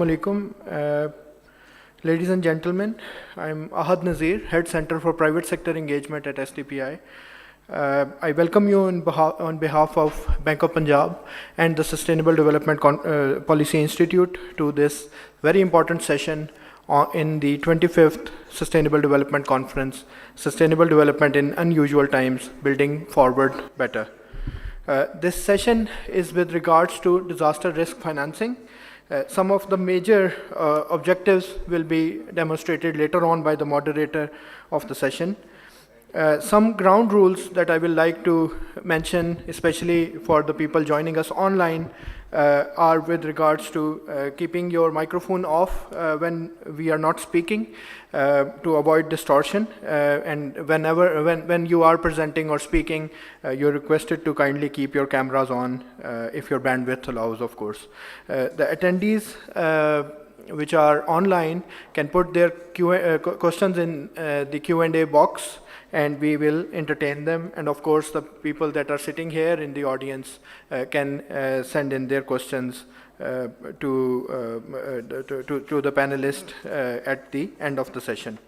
Assalamualaikum. Ladies and gentlemen, I'm Ahad Nazir, Head Center for Private Sector Engagement at STPI. I welcome you on behalf of Bank of Punjab and the Sustainable Development Policy Institute to this very important session in the 25th Sustainable Development Conference, Sustainable Development in Unusual Times, Building Forward Better. This session is with regards to disaster risk financing. Some of the major objectives will be demonstrated later on by the moderator of the session. Some ground rules that I will like to mention, especially for the people joining us online, are with regards to keeping your microphone off when we are not speaking to avoid distortion. And when you are presenting or speaking, you're requested to kindly keep your cameras on if your bandwidth allows, of course. The attendees which are online can put their questions in the Q&A box, and we will entertain them. And of course, the people that are sitting here in the audience can send in their questions to the panelist at the end of the session.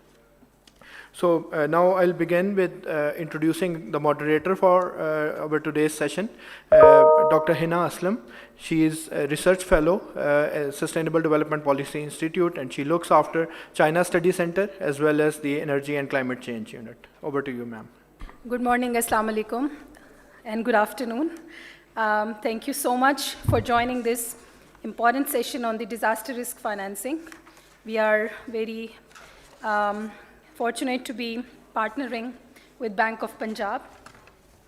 So now I'll begin with introducing the moderator for our today's session, Dr. Hina Aslam. She is a research fellow at Sustainable Development Policy Institute, and she looks after China Study Center as well as the Energy and Climate Change Unit. Over to you, ma'am. Good morning, Assalamu alaikum, and good afternoon. Thank you so much for joining this important session on the disaster risk financing. We are very fortunate to be partnering with Bank of Punjab,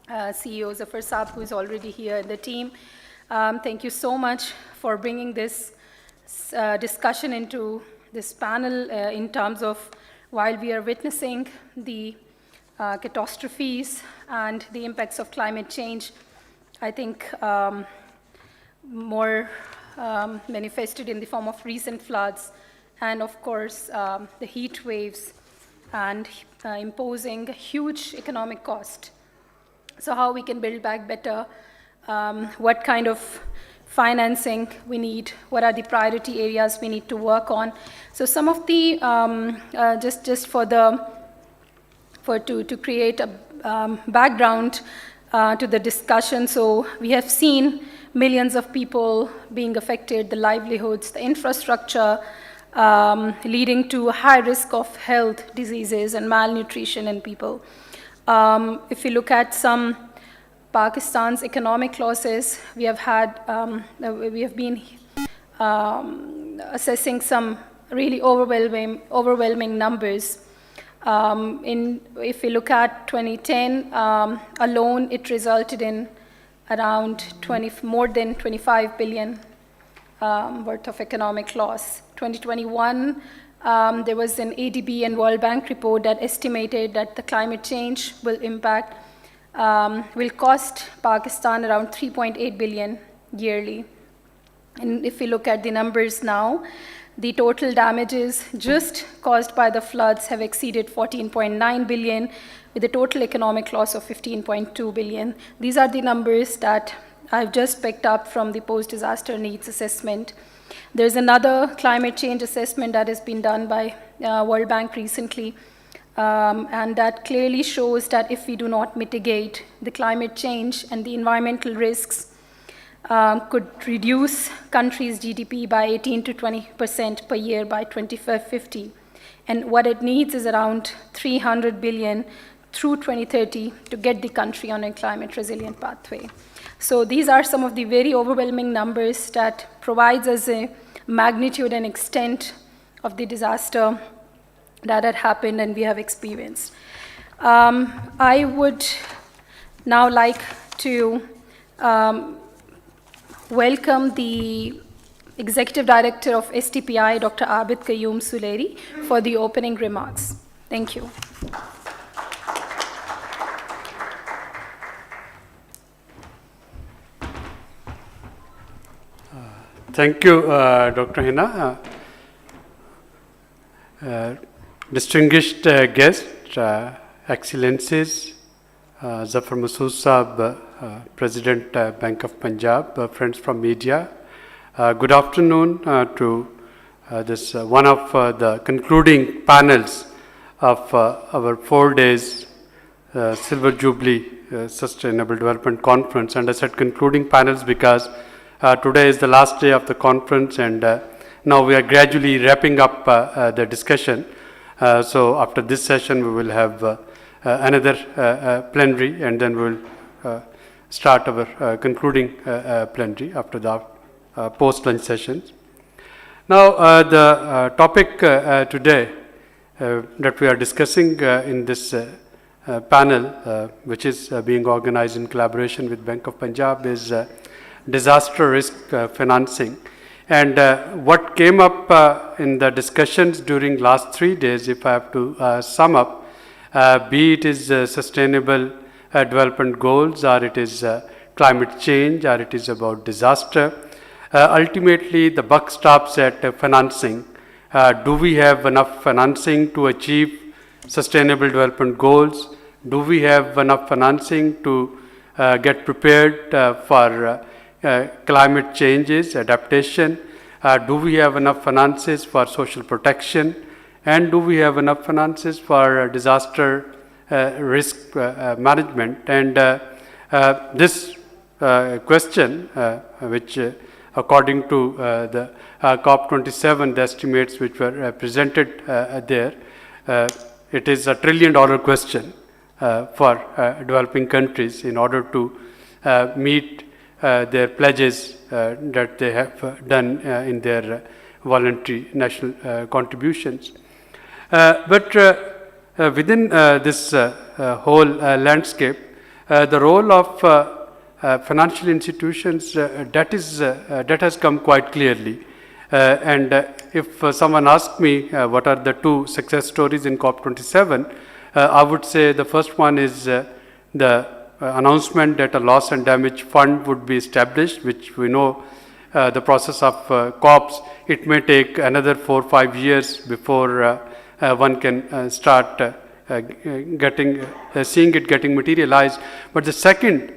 CEO Zafar Masud, who is already here in the team. Thank you so much for bringing this discussion into this panel in terms of while we are witnessing the catastrophes and the impacts of climate change, I think more manifested in the form of recent floods and of course the heat waves and imposing a huge economic cost. So how we can build back better, what kind of financing we need, what are the priority areas we need to work on. So some of the, to create a background to the discussion. So we have seen millions of people being affected, the livelihoods, the infrastructure, leading to a high risk of health diseases and malnutrition in people. If you look at some Pakistan's economic losses, we have been assessing some really overwhelming numbers. If you look at 2010 alone, it resulted in around more than 25 billion worth of economic loss. 2021, there was an ADB and World Bank report that estimated that the climate change will cost Pakistan around 3.8 billion yearly. And if we look at the numbers now, the total damages just caused by the floods have exceeded 14.9 billion, with a total economic loss of 15.2 billion. These are the numbers that I've just picked up from the post-disaster needs assessment. There's another climate change assessment that has been done by World Bank recently, and that clearly shows that if we do not mitigate the climate change and the environmental risks, could reduce countries' GDP by 18 to 20% per year by 2050. And what it needs is around 300 billion through 2030 to get the country on a climate resilient pathway. So these are some of the very overwhelming numbers that provides us a magnitude and extent of the disaster that had happened and we have experienced. I would now like to welcome the Executive Director of STPI, Dr. Abid Qayyum Suleri, for the opening remarks. Thank you. Thank you, Dr. Hina. Distinguished guests, Excellencies, Zafar Masud Sahab, President, Bank of Punjab, friends from media. Good afternoon to this one of the concluding panels of our 4 days Silver Jubilee Sustainable Development Conference. And I said concluding panels because today is the last day of the conference, and now we are gradually wrapping up the discussion. So after this session, we will have another plenary, and then we will start our concluding plenary after the post-lunch sessions. Now, the topic today that we are discussing in this panel, which is being organized in collaboration with Bank of Punjab, is disaster risk financing. And what came up in the discussions during last 3 days, if I have to sum up, be it is sustainable development goals, or it is climate change, or it is about disaster, ultimately the buck stops at financing. Do we have enough financing to achieve sustainable development goals? Do we have enough financing to get prepared for climate changes, adaptation? Do we have enough finances for social protection? And do we have enough finances for disaster risk management? And this question, which according to the COP27, the estimates which were presented there, it is $1 trillion question for developing countries in order to meet their pledges that they have done in their voluntary national contributions. But within this whole landscape, the role of financial institutions, that has come quite clearly. And if someone asked me what are the 2 success stories in COP27, I would say the first one is the announcement that a loss and damage fund would be established, which we know the process of COPs, it may take another 4 or 5 years before one can start seeing it getting materialized. But the second,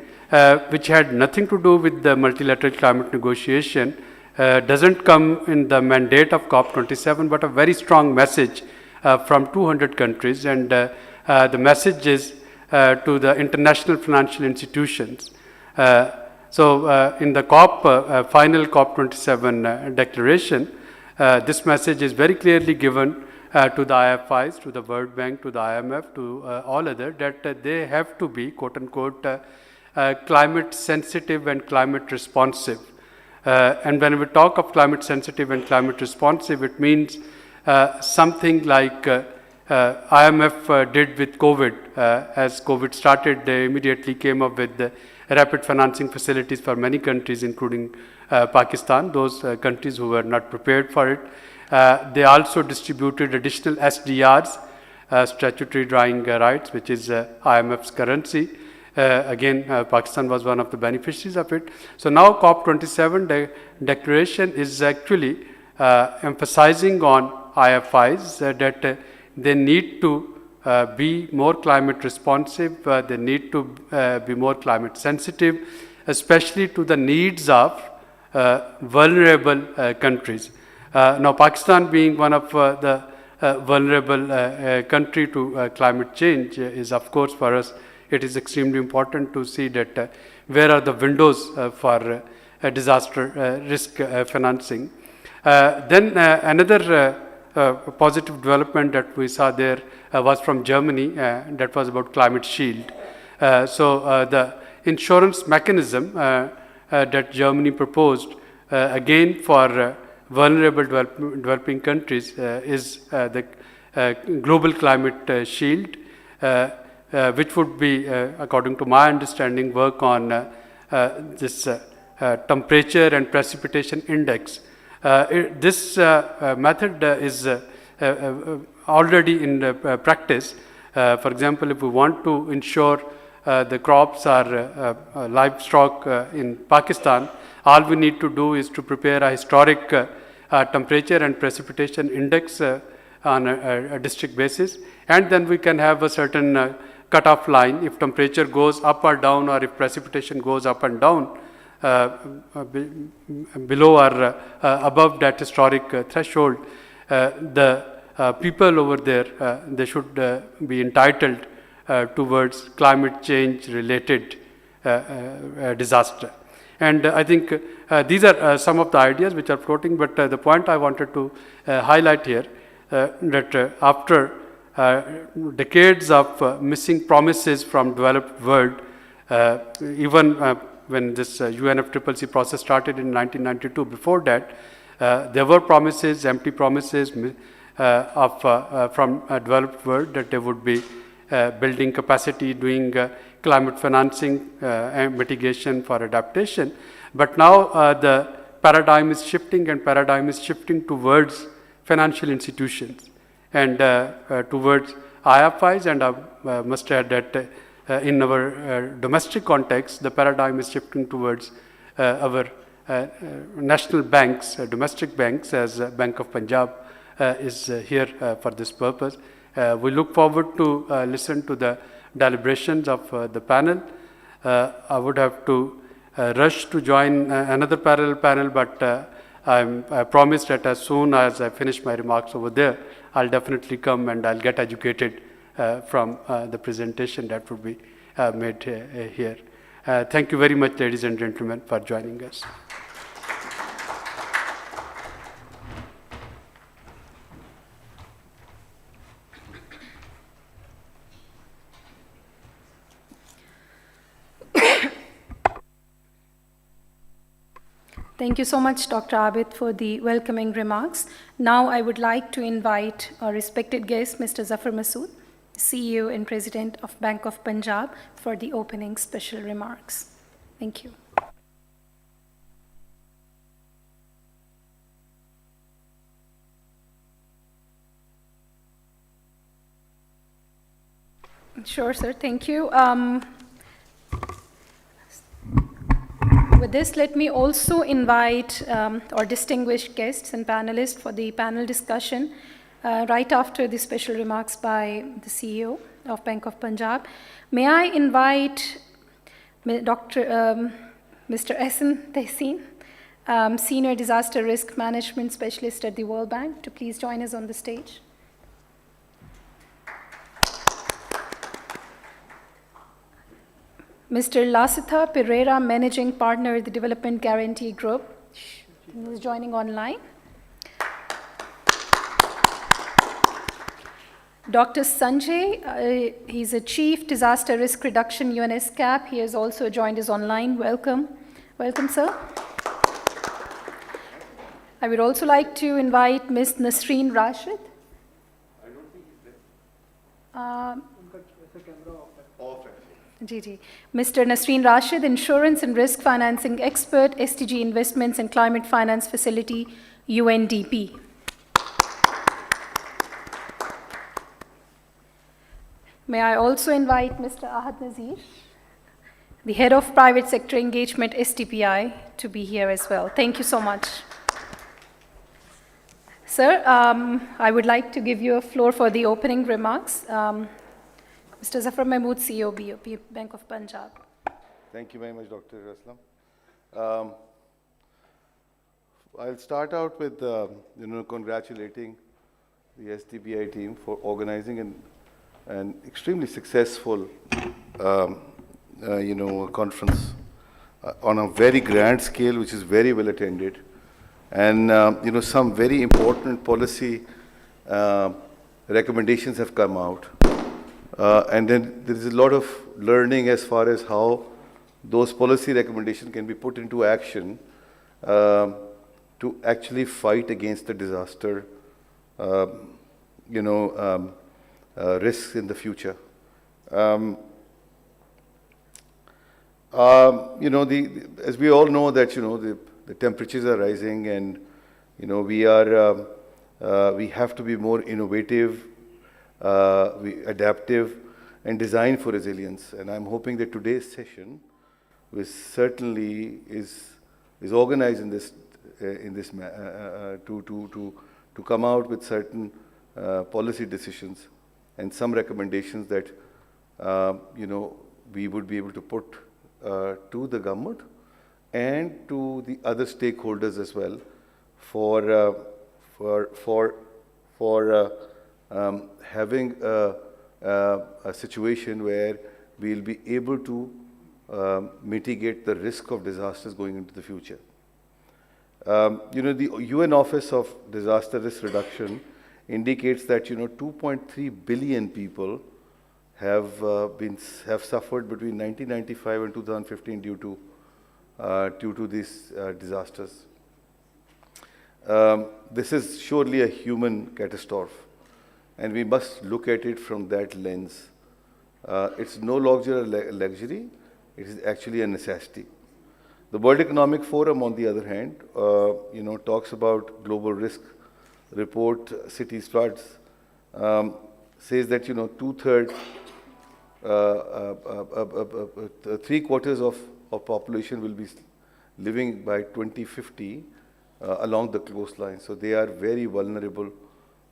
which had nothing to do with the multilateral climate negotiation, doesn't come in the mandate of COP27, but a very strong message from 200 countries. And the message is to the international financial institutions. So in the final COP27 declaration, this message is very clearly given to the IFIs, to the World Bank, to the IMF, to all other, that they have to be, quote unquote, climate sensitive and climate responsive. And when we talk of climate sensitive and climate responsive, it means something like IMF did with COVID. As COVID started, they immediately came up with the rapid financing facilities for many countries, including Pakistan, those countries who were not prepared for it. They also distributed additional SDRs, statutory drawing rights, which is IMF's currency. Again, Pakistan was one of the beneficiaries of it. So now COP27 declaration is actually emphasizing on IFIs that they need to be more climate responsive, they need to be more climate sensitive, especially to the needs of vulnerable countries. Now, Pakistan being one of the vulnerable country to climate change is, of course, for us, it is extremely important to see that where are the windows for disaster risk financing. Then another positive development that we saw there was from Germany, that was about climate shield. So the insurance mechanism that Germany proposed, again for vulnerable developing countries, is the global climate shield, which would be, according to my understanding, work on this temperature and precipitation index. This method is already in practice. For example, if we want to ensure the crops or livestock in Pakistan, all we need to do is to prepare a historic temperature and precipitation index on a district basis, and then we can have a certain cutoff line. If temperature goes up or down, or if precipitation goes up and down, below or above that historic threshold, the people over there, they should be entitled towards climate change related disaster. And I think these are some of the ideas which are floating, but the point I wanted to highlight here, that after decades of missing promises from developed world, even when this UNFCCC process started in 1992, before that, there were promises, empty promises from developed world that they would be building capacity, doing climate financing and mitigation for adaptation. But now the paradigm is shifting, and paradigm is shifting towards financial institutions and towards IFIs, and I must add that in our domestic context, the paradigm is shifting towards our national banks, domestic banks, as Bank of Punjab is here for this purpose. We look forward to listen to the deliberations of the panel. I would have to rush to join another parallel panel, but I promise that as soon as I finish my remarks over there, I'll definitely come and I'll get educated from the presentation that would be made here. Thank you very much, ladies and gentlemen, for joining us. Thank you so much, Dr. Abid, for the welcoming remarks. Now I would like to invite our respected guest, Mr. Zafar Masud, CEO and President of Bank of Punjab, for the opening special remarks. Thank you. Sure, sir. Thank you. With this, let me also invite our distinguished guests and panelists for the panel discussion right after the special remarks by the CEO of Bank of Punjab. May I invite Mr. Ehsan Tehseen, Senior Disaster Risk Management Specialist at the World Bank, to please join us on the stage. Mr. Lasitha Pereira, Managing Partner at the Development Guarantee Group, who is joining online. Dr. Sanjay, he's a Chief Disaster Risk Reduction UNSCAP. He has also joined us online. Welcome. Welcome, sir. I would also like to invite Ms. Nasreen Rashid. I don't think he's there. GG. Mr. Nasreen Rashid, Insurance and Risk Financing Expert, SDG Investments and Climate Finance Facility, UNDP. May I also invite Mr. Ahad Nazir, the Head of Private Sector Engagement, STPI, to be here as well. Thank you so much. Sir, I would like to give you a floor for the opening remarks. Mr. Zafar Mahmood, CEO, BOP, Bank of Punjab. Thank you very much, Dr. Aslam. I'll start out with congratulating the STPI team for organizing an extremely successful conference on a very grand scale, which is very well attended, and some very important policy recommendations have come out. And then there is a lot of learning as far as how those policy recommendations can be put into action to actually fight against the disaster, risks in the future. As we all know that the temperatures are rising, and we have to be more innovative, adaptive, and design for resilience. And I'm hoping that today's session, which certainly is organized in this to come out with certain policy decisions and some recommendations that we would be able to put to the government and to the other stakeholders as well for having a situation where we'll be able to mitigate the risk of disasters going into the future. The UN Office of Disaster Risk Reduction indicates that 2.3 billion people have suffered between 1995 and 2015 due to these disasters. This is surely a human catastrophe, and we must look at it from that lens. It's no longer a luxury; it is actually a necessity. The World Economic Forum, on the other hand, talks about global risk report, cities floods, says that three-quarters of population will be living by 2050 along the coastline. So they are very vulnerable.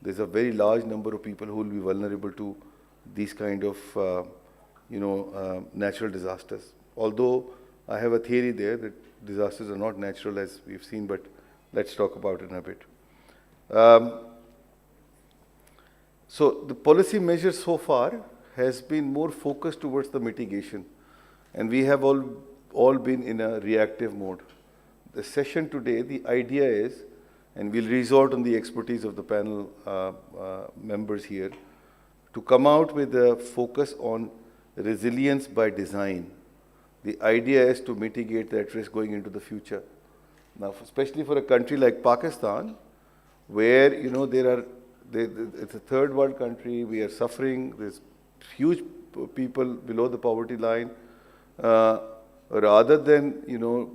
There's a very large number of people who will be vulnerable to these kind of natural disasters. Although I have a theory there that disasters are not natural, as we've seen, but let's talk about it in a bit. So the policy measures so far has been more focused towards the mitigation, and we have all been in a reactive mode. The session today, the idea is, and we'll resort on the expertise of the panel members here, to come out with a focus on resilience by design. The idea is to mitigate that risk going into the future. Now, especially for a country like Pakistan, where it's a third world country, we are suffering. There's huge people below the poverty line. Rather than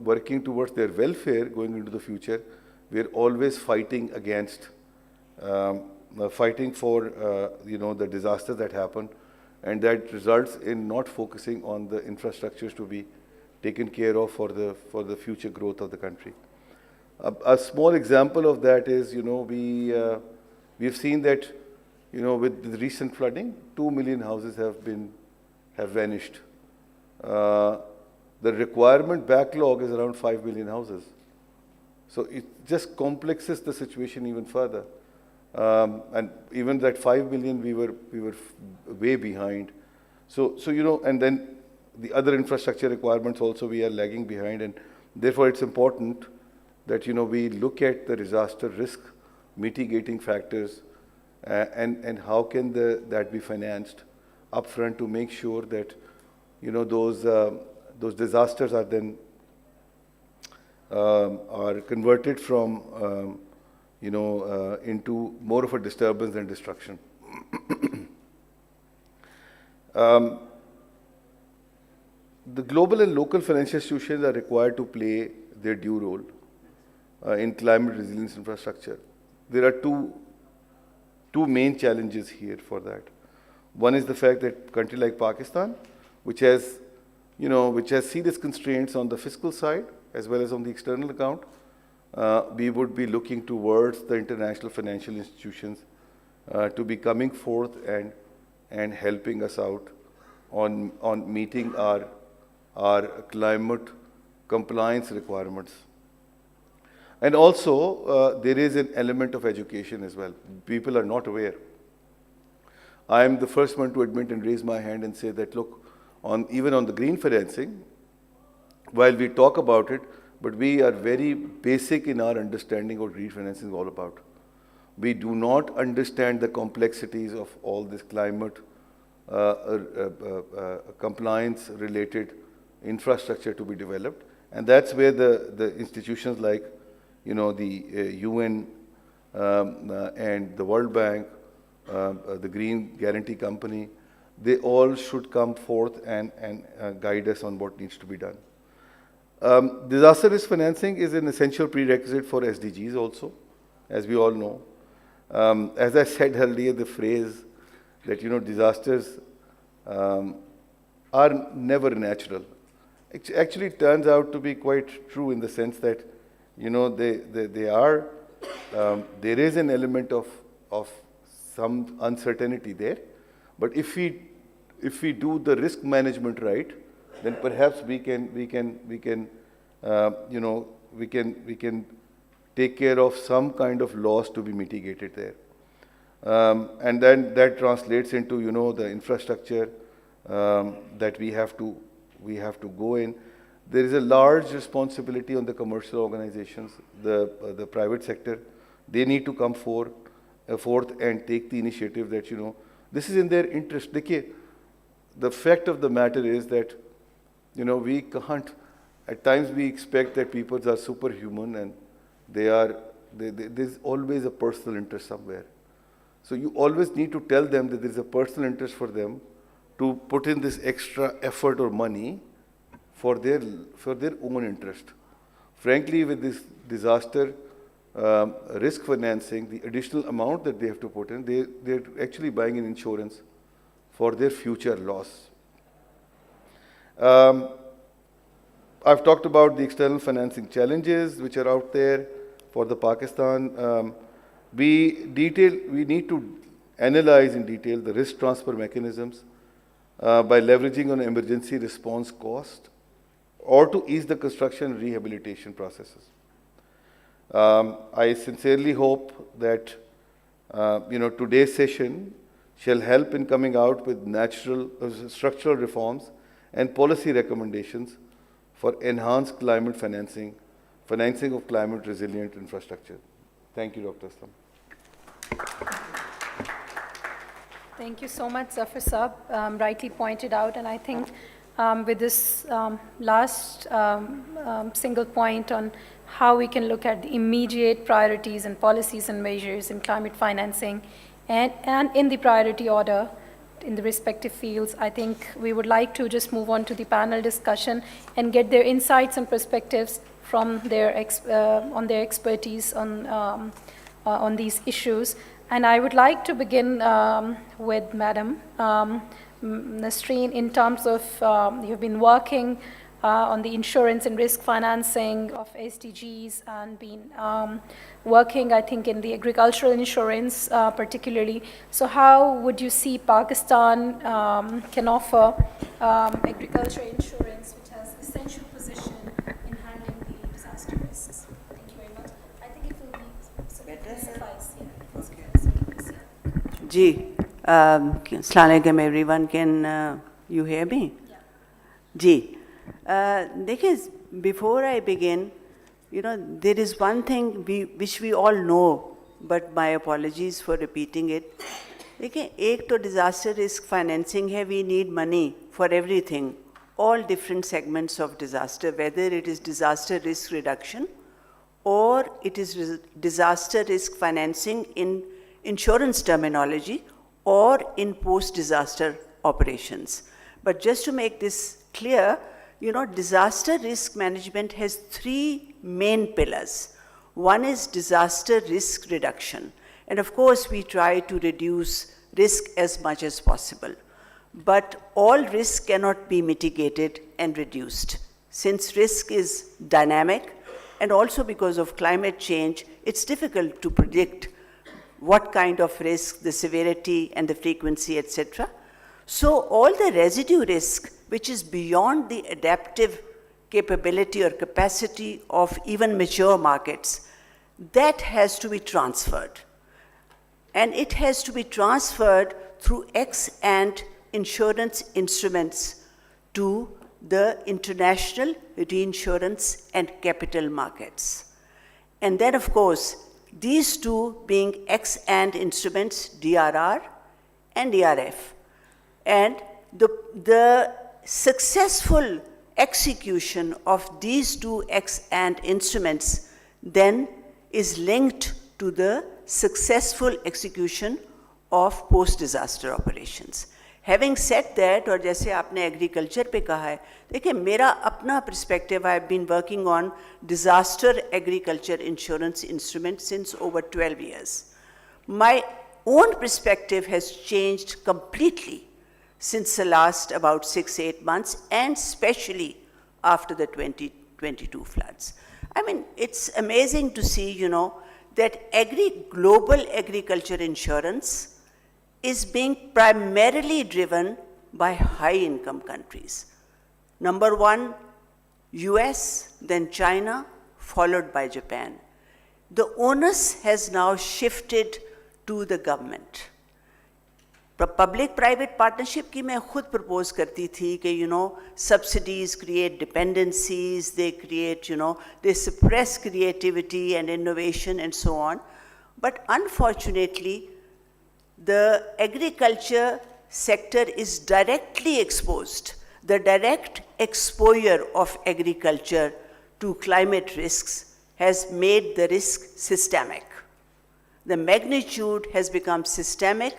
working towards their welfare going into the future, we are always fighting against, fighting for the disasters that happen, and that results in not focusing on the infrastructures to be taken care of for the future growth of the country. A small example of that is we've seen that with the recent flooding, 2 million houses have vanished. The requirement backlog is around 5 million houses. So it just complexes the situation even further. And even that 5 million, we were way behind. So and then the other infrastructure requirements also we are lagging behind, and therefore it's important that we look at the disaster risk mitigating factors and how can that be financed upfront to make sure that those disasters are then are converted from into more of a disturbance and destruction. The global and local financial institutions are required to play their due role in climate resilience infrastructure. There are two main challenges here for that. One is the fact that a country like Pakistan, which has serious constraints on the fiscal side as well as on the external account, we would be looking towards the international financial institutions to be coming forth and helping us out on meeting our climate compliance requirements. And also, there is an element of education as well. People are not aware. I am the first one to admit and raise my hand and say that, look, even on the green financing, while we talk about it, but we are very basic in our understanding of what green financing is all about. We do not understand the complexities of all this climate compliance-related infrastructure to be developed, and that's where the institutions like the UN and the World Bank, the Green Guarantee Company, they all should come forth and guide us on what needs to be done. Disaster risk financing is an essential prerequisite for SDGs also, as we all know. As I said earlier, the phrase that disasters are never natural. It actually turns out to be quite true in the sense that they are. There is an element of some uncertainty there, but if we do the risk management right, then perhaps we can we can take care of some kind of loss to be mitigated there. And then that translates into, the infrastructure that we have to go in. There is a large responsibility on the commercial organizations, the private sector. They need to come forth and take the initiative that, this is in their interest. The fact of the matter is that, we can't, at times we expect that people are superhuman and there's always a personal interest somewhere. So you always need to tell them that there's a personal interest for them to put in this extra effort or money for their own interest. Frankly, with this disaster risk financing, the additional amount that they have to put in, they're actually buying an insurance for their future loss. I've talked about the external financing challenges which are out there for the Pakistan. We need to analyze in detail the risk transfer mechanisms by leveraging on emergency response cost or to ease the construction and rehabilitation processes. I sincerely hope that today's session shall help in coming out with structural reforms and policy recommendations for enhanced climate financing of climate resilient infrastructure. Thank you, Dr. Aslam. Thank you so much, Zafar Saab, rightly pointed out, and I think with this last single point on how we can look at the immediate priorities and policies and measures in climate financing and in the priority order in the respective fields, I think we would like to just move on to the panel discussion and get their insights and perspectives from their expertise on these issues. And I would like to begin with Madam Nasreen in terms of you've been working on the insurance and risk financing of SDGs and been working, I think, in the agricultural insurance particularly. So how would you see Pakistan can offer agriculture insurance, which has essential position in handling the disaster risks? Thank you very much. I think it will be suffice. Ji, Assalamu alaikum everyone. Can you hear me? Yeah. Ji, before I begin, there is one thing which we all know, but my apologies for repeating it. एक तो disaster risk financing है, we need money for everything, all different segments of disaster, whether it is disaster risk reduction or it is disaster risk financing in insurance terminology or in post-disaster operations. But just to make this clear, disaster risk management has three main pillars. One is disaster risk reduction. And of course, we try to reduce risk as much as possible. But all risk cannot be mitigated and reduced. Since risk is dynamic, and also because of climate change, it's difficult to predict what kind of risk, the severity and the frequency, etc. So all the residue risk, which is beyond the adaptive capability or capacity of even mature markets, that has to be transferred. And it has to be transferred through ex-ante insurance instruments to the international reinsurance and capital markets. And then, of course, these two being ex-ante instruments, DRR and DRF. And the successful execution of these two ex-ante instruments then is linked to the successful execution of post-disaster operations. Having said that, और जैसे आपने agriculture पे कहा है, देखिए मेरा अपना perspective, I've been working on disaster agriculture insurance instruments since over 12 years. My own perspective has changed completely since the last about 6-8 months, and especially after the 2022 floods. I mean, it's amazing to see, that global agriculture insurance is being primarily driven by high-income countries. Number one, US, then China, followed by Japan. The onus has now shifted to the government. Public-private partnership की मैं खुद propose करती थी कि subsidies create dependencies, they create they suppress creativity and innovation and so on. But unfortunately, the agriculture sector is directly exposed. The direct exposure of agriculture to climate risks has made the risk systemic. The magnitude has become systemic.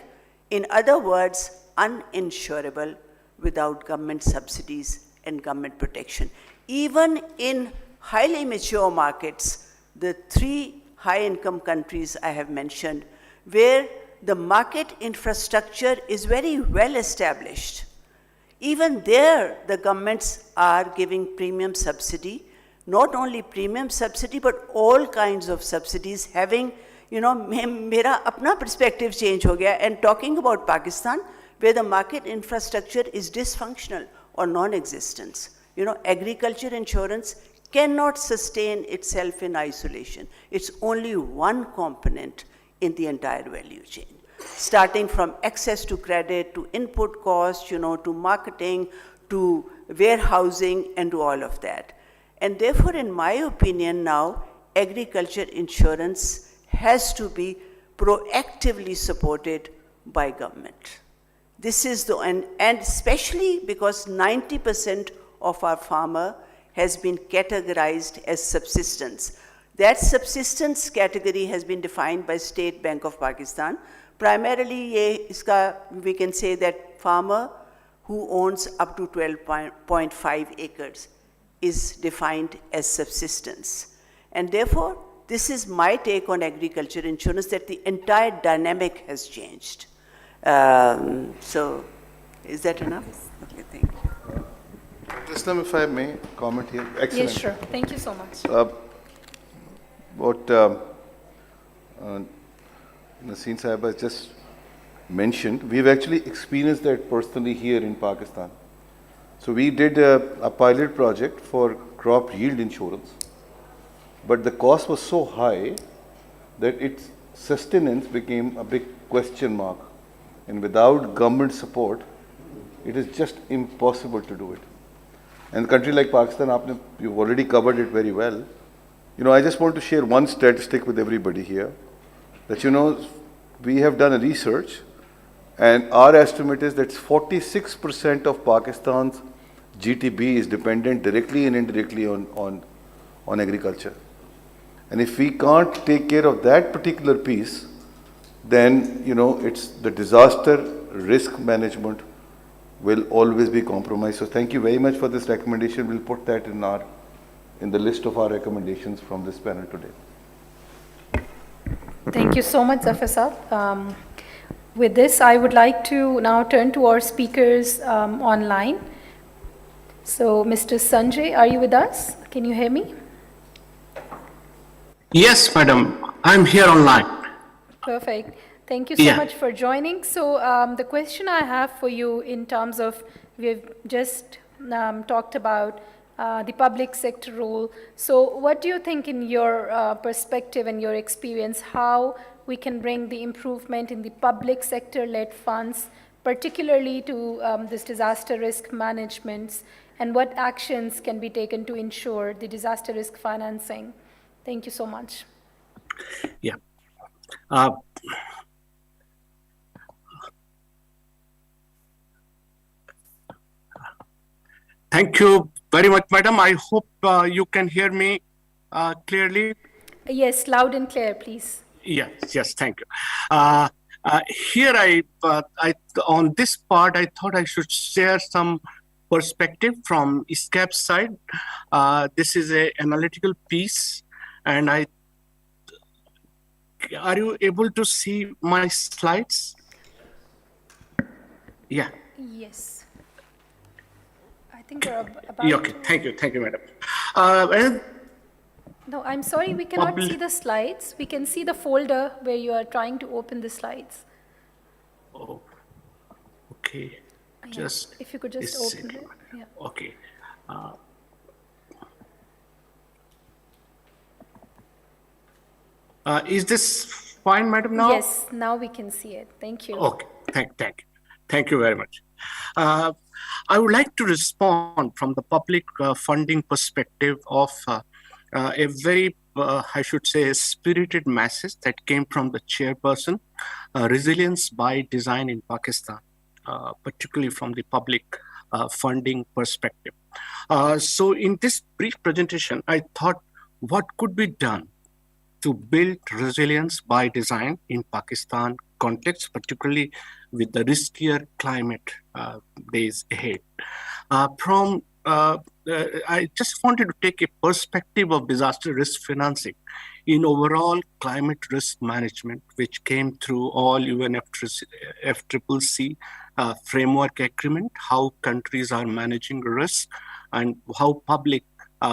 In other words, uninsurable without government subsidies and government protection. Even in highly mature markets, the 3 high-income countries I have mentioned, where the market infrastructure is very well established, even there the governments are giving premium subsidy, not only premium subsidy, but all kinds of subsidies having मेरा अपना perspective change हो गया. And talking about Pakistan, where the market infrastructure is dysfunctional or non-existent. Agriculture insurance cannot sustain itself in isolation. It's only one component in the entire value chain, starting from access to credit, to input cost, to marketing, to warehousing, and to all of that. And therefore, in my opinion now, agriculture insurance has to be proactively supported by government. This is and especially because 90% of our farmer has been categorized as subsistence. That subsistence category has been defined by State Bank of Pakistan. Primarily, we can say that farmer who owns up to 12.5 acres is defined as subsistence. And therefore, this is my take on agriculture insurance, that the entire dynamic has changed. So, is that enough? Okay, thank you. Islam, if I may comment here. Excellent. Yes, sure. Thank you so much. What Naseem Sahib has just mentioned, we've actually experienced that personally here in Pakistan. So we did a pilot project for crop yield insurance, but the cost was so high that its sustenance became a big question mark. And without government support, it is just impossible to do it. And a country like Pakistan, you've already covered it very well. I just want to share one statistic with everybody here, that we have done a research, and our estimate is that 46% of Pakistan's GDP is dependent directly and indirectly on agriculture. And if we can't take care of that particular piece, then it's the disaster risk management will always be compromised. So thank you very much for this recommendation. We'll put that in the list of our recommendations from this panel today. Thank you so much, Zafar Saab. With this, I would like to now turn to our speakers online. So, Mr. Sanjay, are you with us? Can you hear me? Yes, madam. I'm here online. Perfect. Thank you so much for joining. So the question I have for you in terms of, we've just talked about the public sector role. So what do you think in your perspective and your experience, how we can bring the improvement in the public sector-led funds, particularly to this disaster risk management, and what actions can be taken to ensure the disaster risk financing? Thank you so much. Yeah. Thank you very much, madam. I hope you can hear me clearly. Yes, loud and clear, please. Yes, thank you. Here, on this part, I thought I should share some perspective from ISCAP's side. This is an analytical piece, and are you able to see my slides? Yeah. Yes. I think we're about Okay, thank you, madam. No, I'm sorry, we cannot see the slides. We can see the folder where you are trying to open the slides. Oh, okay. If you could just open it. Yeah. Okay. Is this fine, madam, now? Yes, now we can see it. Thank you. Okay, thank you very much. Uh, I would like to respond from the public funding perspective of a very, I should say, a spirited message that came from the chairperson, resilience by design in Pakistan, particularly from the public funding perspective. So in this brief presentation, I thought what could be done to build resilience by design in Pakistan context, particularly with the riskier climate days ahead. I just wanted to take a perspective of disaster risk financing in overall climate risk management, which came through all UNFCCC framework agreement, how countries are managing risk and how public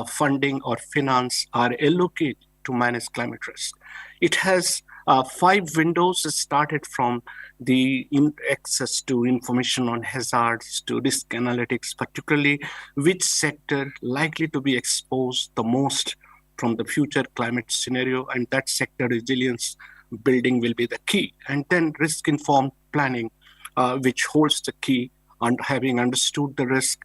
funding or finance are allocated to manage climate risk. It has 5 windows. It started from the access to information on hazards to risk analytics, particularly which sector likely to be exposed the most from the future climate scenario, and that sector resilience building will be the key. And then risk-informed planning, which holds the key on having understood the risk,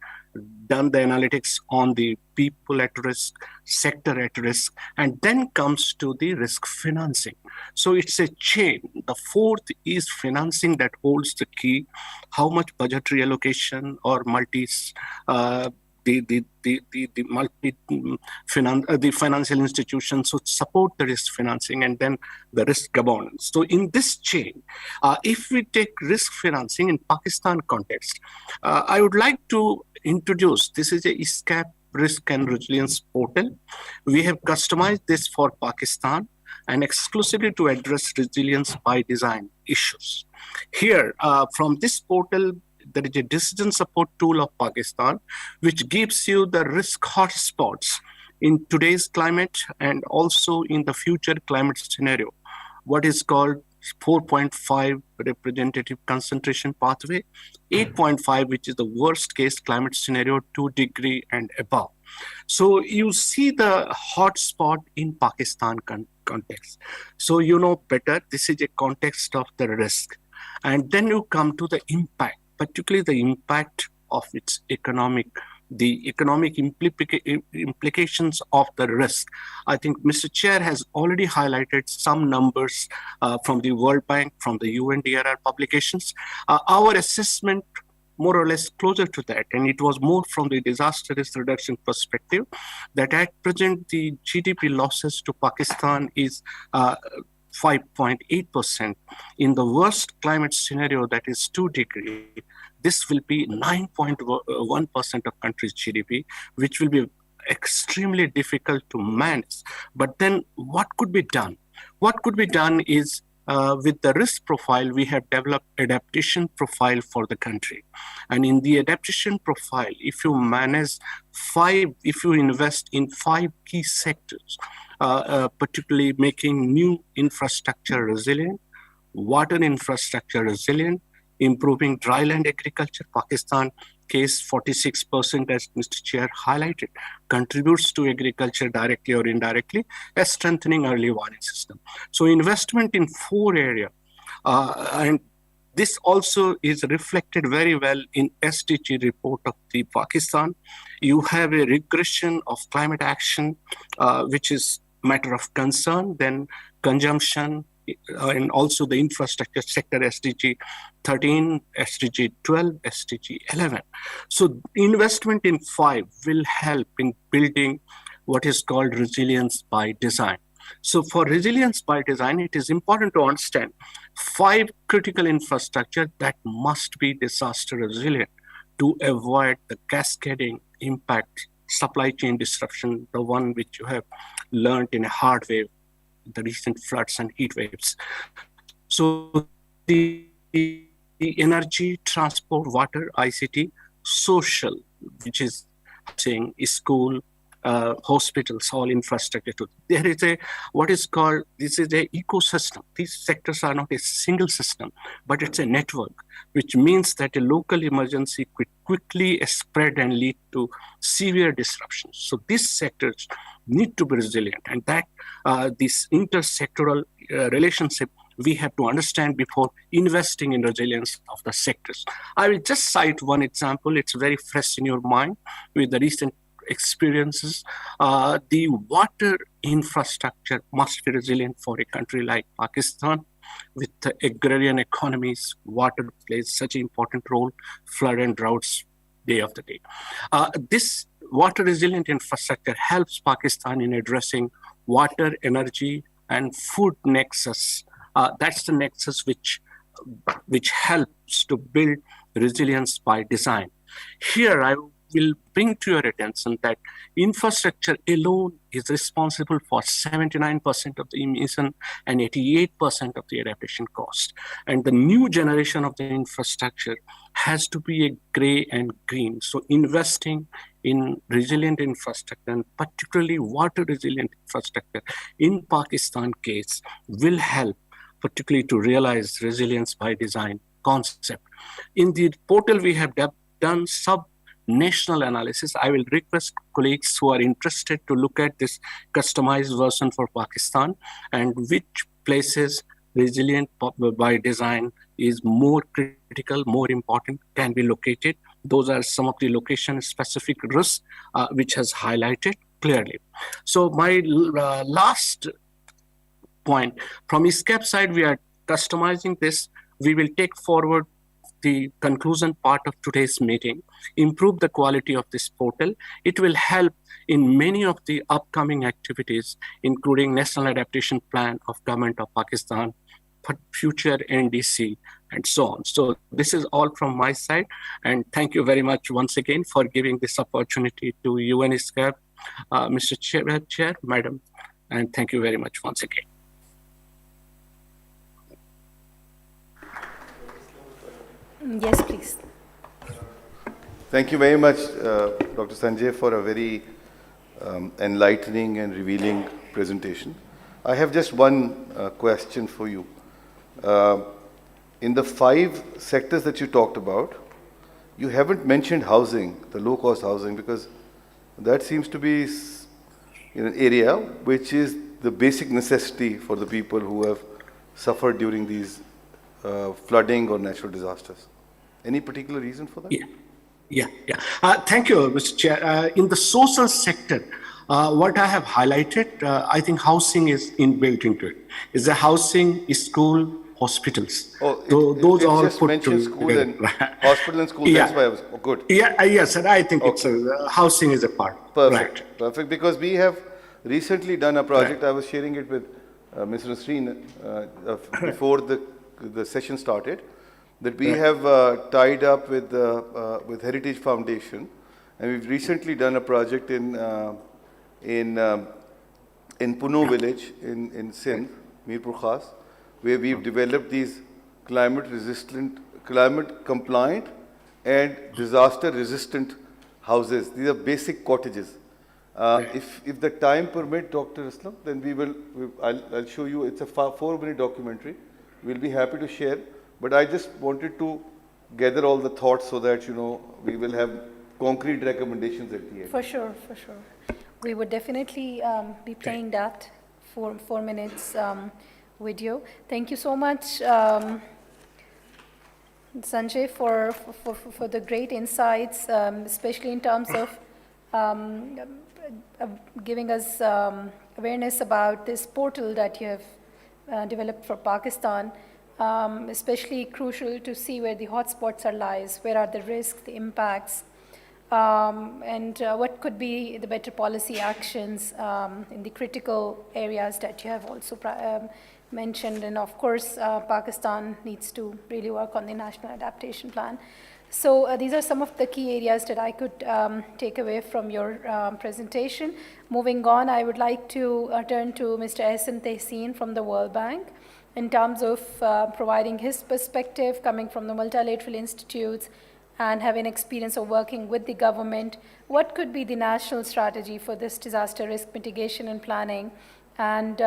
done the analytics on the people at risk, sector at risk, and then comes to the risk financing. So it's a chain. The fourth is financing that holds the key, how much budgetary allocation or the financial institutions would support the risk financing, and then the risk governance. So in this chain, if we take risk financing in Pakistan context, I would like to introduce, this is a ISCAP risk and resilience portal. We have customized this for Pakistan and exclusively to address resilience by design issues. Here, from this portal, there is a decision support tool of Pakistan, which gives you the risk hotspots in today's climate and also in the future climate scenario, what is called 4.5 representative concentration pathway, 8.5, which is the worst case climate scenario, 2 degree and above. So you see the hotspot in Pakistan context. So you know better, this is a context of the risk. And then you come to the impact, particularly the impact of its the economic implications of the risk. I think Mr. Chair has already highlighted some numbers from the World Bank, from the UNDRR publications. Our assessment more or less closer to that, and it was more from the disaster risk reduction perspective, that at present the GDP losses to Pakistan is 5.8%. In the worst climate scenario, that is 2 degrees, this will be 9.1% of country's GDP, which will be extremely difficult to manage. But then what could be done? What could be done is, with the risk profile, we have developed adaptation profile for the country. And in the adaptation profile, if you invest in 5 key sectors, particularly making new infrastructure resilient, water infrastructure resilient, improving dryland agriculture. Pakistan case 46%, as Mr. Chair highlighted, contributes to agriculture directly or indirectly, as strengthening early warning system. So investment in 4 areas, and this also is reflected very well in SDG report of the Pakistan. You have a regression of climate action, which is matter of concern, then consumption, and also the infrastructure sector, SDG 13, SDG 12, SDG 11. So investment in 5 will help in building what is called resilience by design. So for resilience by design, it is important to understand 5 critical infrastructure that must be disaster resilient to avoid the cascading impact, supply chain disruption, the one which you have learned in a hard way, the recent floods and heat waves. So the energy, transport, water, ICT, social, which is saying school, hospitals, all infrastructure. There is what is called, this is an ecosystem. These sectors are not a single system, but it's a network, which means that a local emergency could quickly spread and lead to severe disruptions. So these sectors need to be resilient, and that this intersectoral relationship we have to understand before investing in resilience of the sectors. I will just cite one example. It's very fresh in your mind with the recent experiences. The water infrastructure must be resilient for a country like Pakistan. With the agrarian economies, water plays such an important role, flood and droughts day after day. This water resilient infrastructure helps Pakistan in addressing water, energy, and food nexus. That's the nexus which helps to build resilience by design. Here, I will bring to your attention that infrastructure alone is responsible for 79% of the emission and 88% of the adaptation cost. And the new generation of the infrastructure has to be a gray and green. So investing in resilient infrastructure, and particularly water resilient infrastructure in Pakistan case, will help particularly to realize resilience by design concept. In the portal, we have done sub-national analysis. I will request colleagues who are interested to look at this customized version for Pakistan and which places resilient by design is more critical, more important, can be located. Those are some of the location-specific risks which has highlighted clearly. So my last point, from ISCAP side, we are customizing this. We will take forward the conclusion part of today's meeting, improve the quality of this portal. It will help in many of the upcoming activities, including National Adaptation Plan of Government of Pakistan, future NDC, and so on. So this is all from my side. And thank you very much once again for giving this opportunity to UN ISCAP, Mr. Chair, Madam, and thank you very much once again. Yes, please. Thank you very much, Dr. Sanjay, for a very enlightening and revealing presentation. I have just one question for you. In the 5 sectors that you talked about, you haven't mentioned housing, the low-cost housing, because that seems to be in an area which is the basic necessity for the people who have suffered during these flooding or natural disasters. Any particular reason for that? Yeah. Thank you, Mr. Chair. In the social sector, what I have highlighted, I think housing is inbuilt into it. Is the housing, school, hospitals. Those all just put together. School and hospital and school. That's why I was good. Yes, sir. I think it's housing is a part. Perfect. Right. Perfect. Because we have recently done a project. Right. I was sharing it with Mr. Nasreen before the session started. That we have tied up with Heritage Foundation, and we've recently done a project in Puno village in Sindh, Mirpur Khas, where we've developed these climate compliant and disaster resistant houses. These are basic cottages. If the time permit, Dr. Islam, then I'll show you. It's a 4-minute documentary. We'll be happy to share. But I just wanted to gather all the thoughts so that, we will have concrete recommendations at the end. For sure. We would definitely be playing that 4 minutes video. Thank you so much, Sanjay, for the great insights, especially in terms of giving us awareness about this portal that you have developed for Pakistan. Especially crucial to see where the hotspots are lies, where are the risks, the impacts, and what could be the better policy actions in the critical areas that you have also mentioned. And of course, Pakistan needs to really work on the National Adaptation Plan. So these are some of the key areas that I could take away from your presentation. Moving on, I would like to turn to Mr. Ehsan Tehseen from the World Bank, in terms of providing his perspective coming from the multilateral institutes, and having experience of working with the government, what could be the national strategy for this disaster risk mitigation and planning, and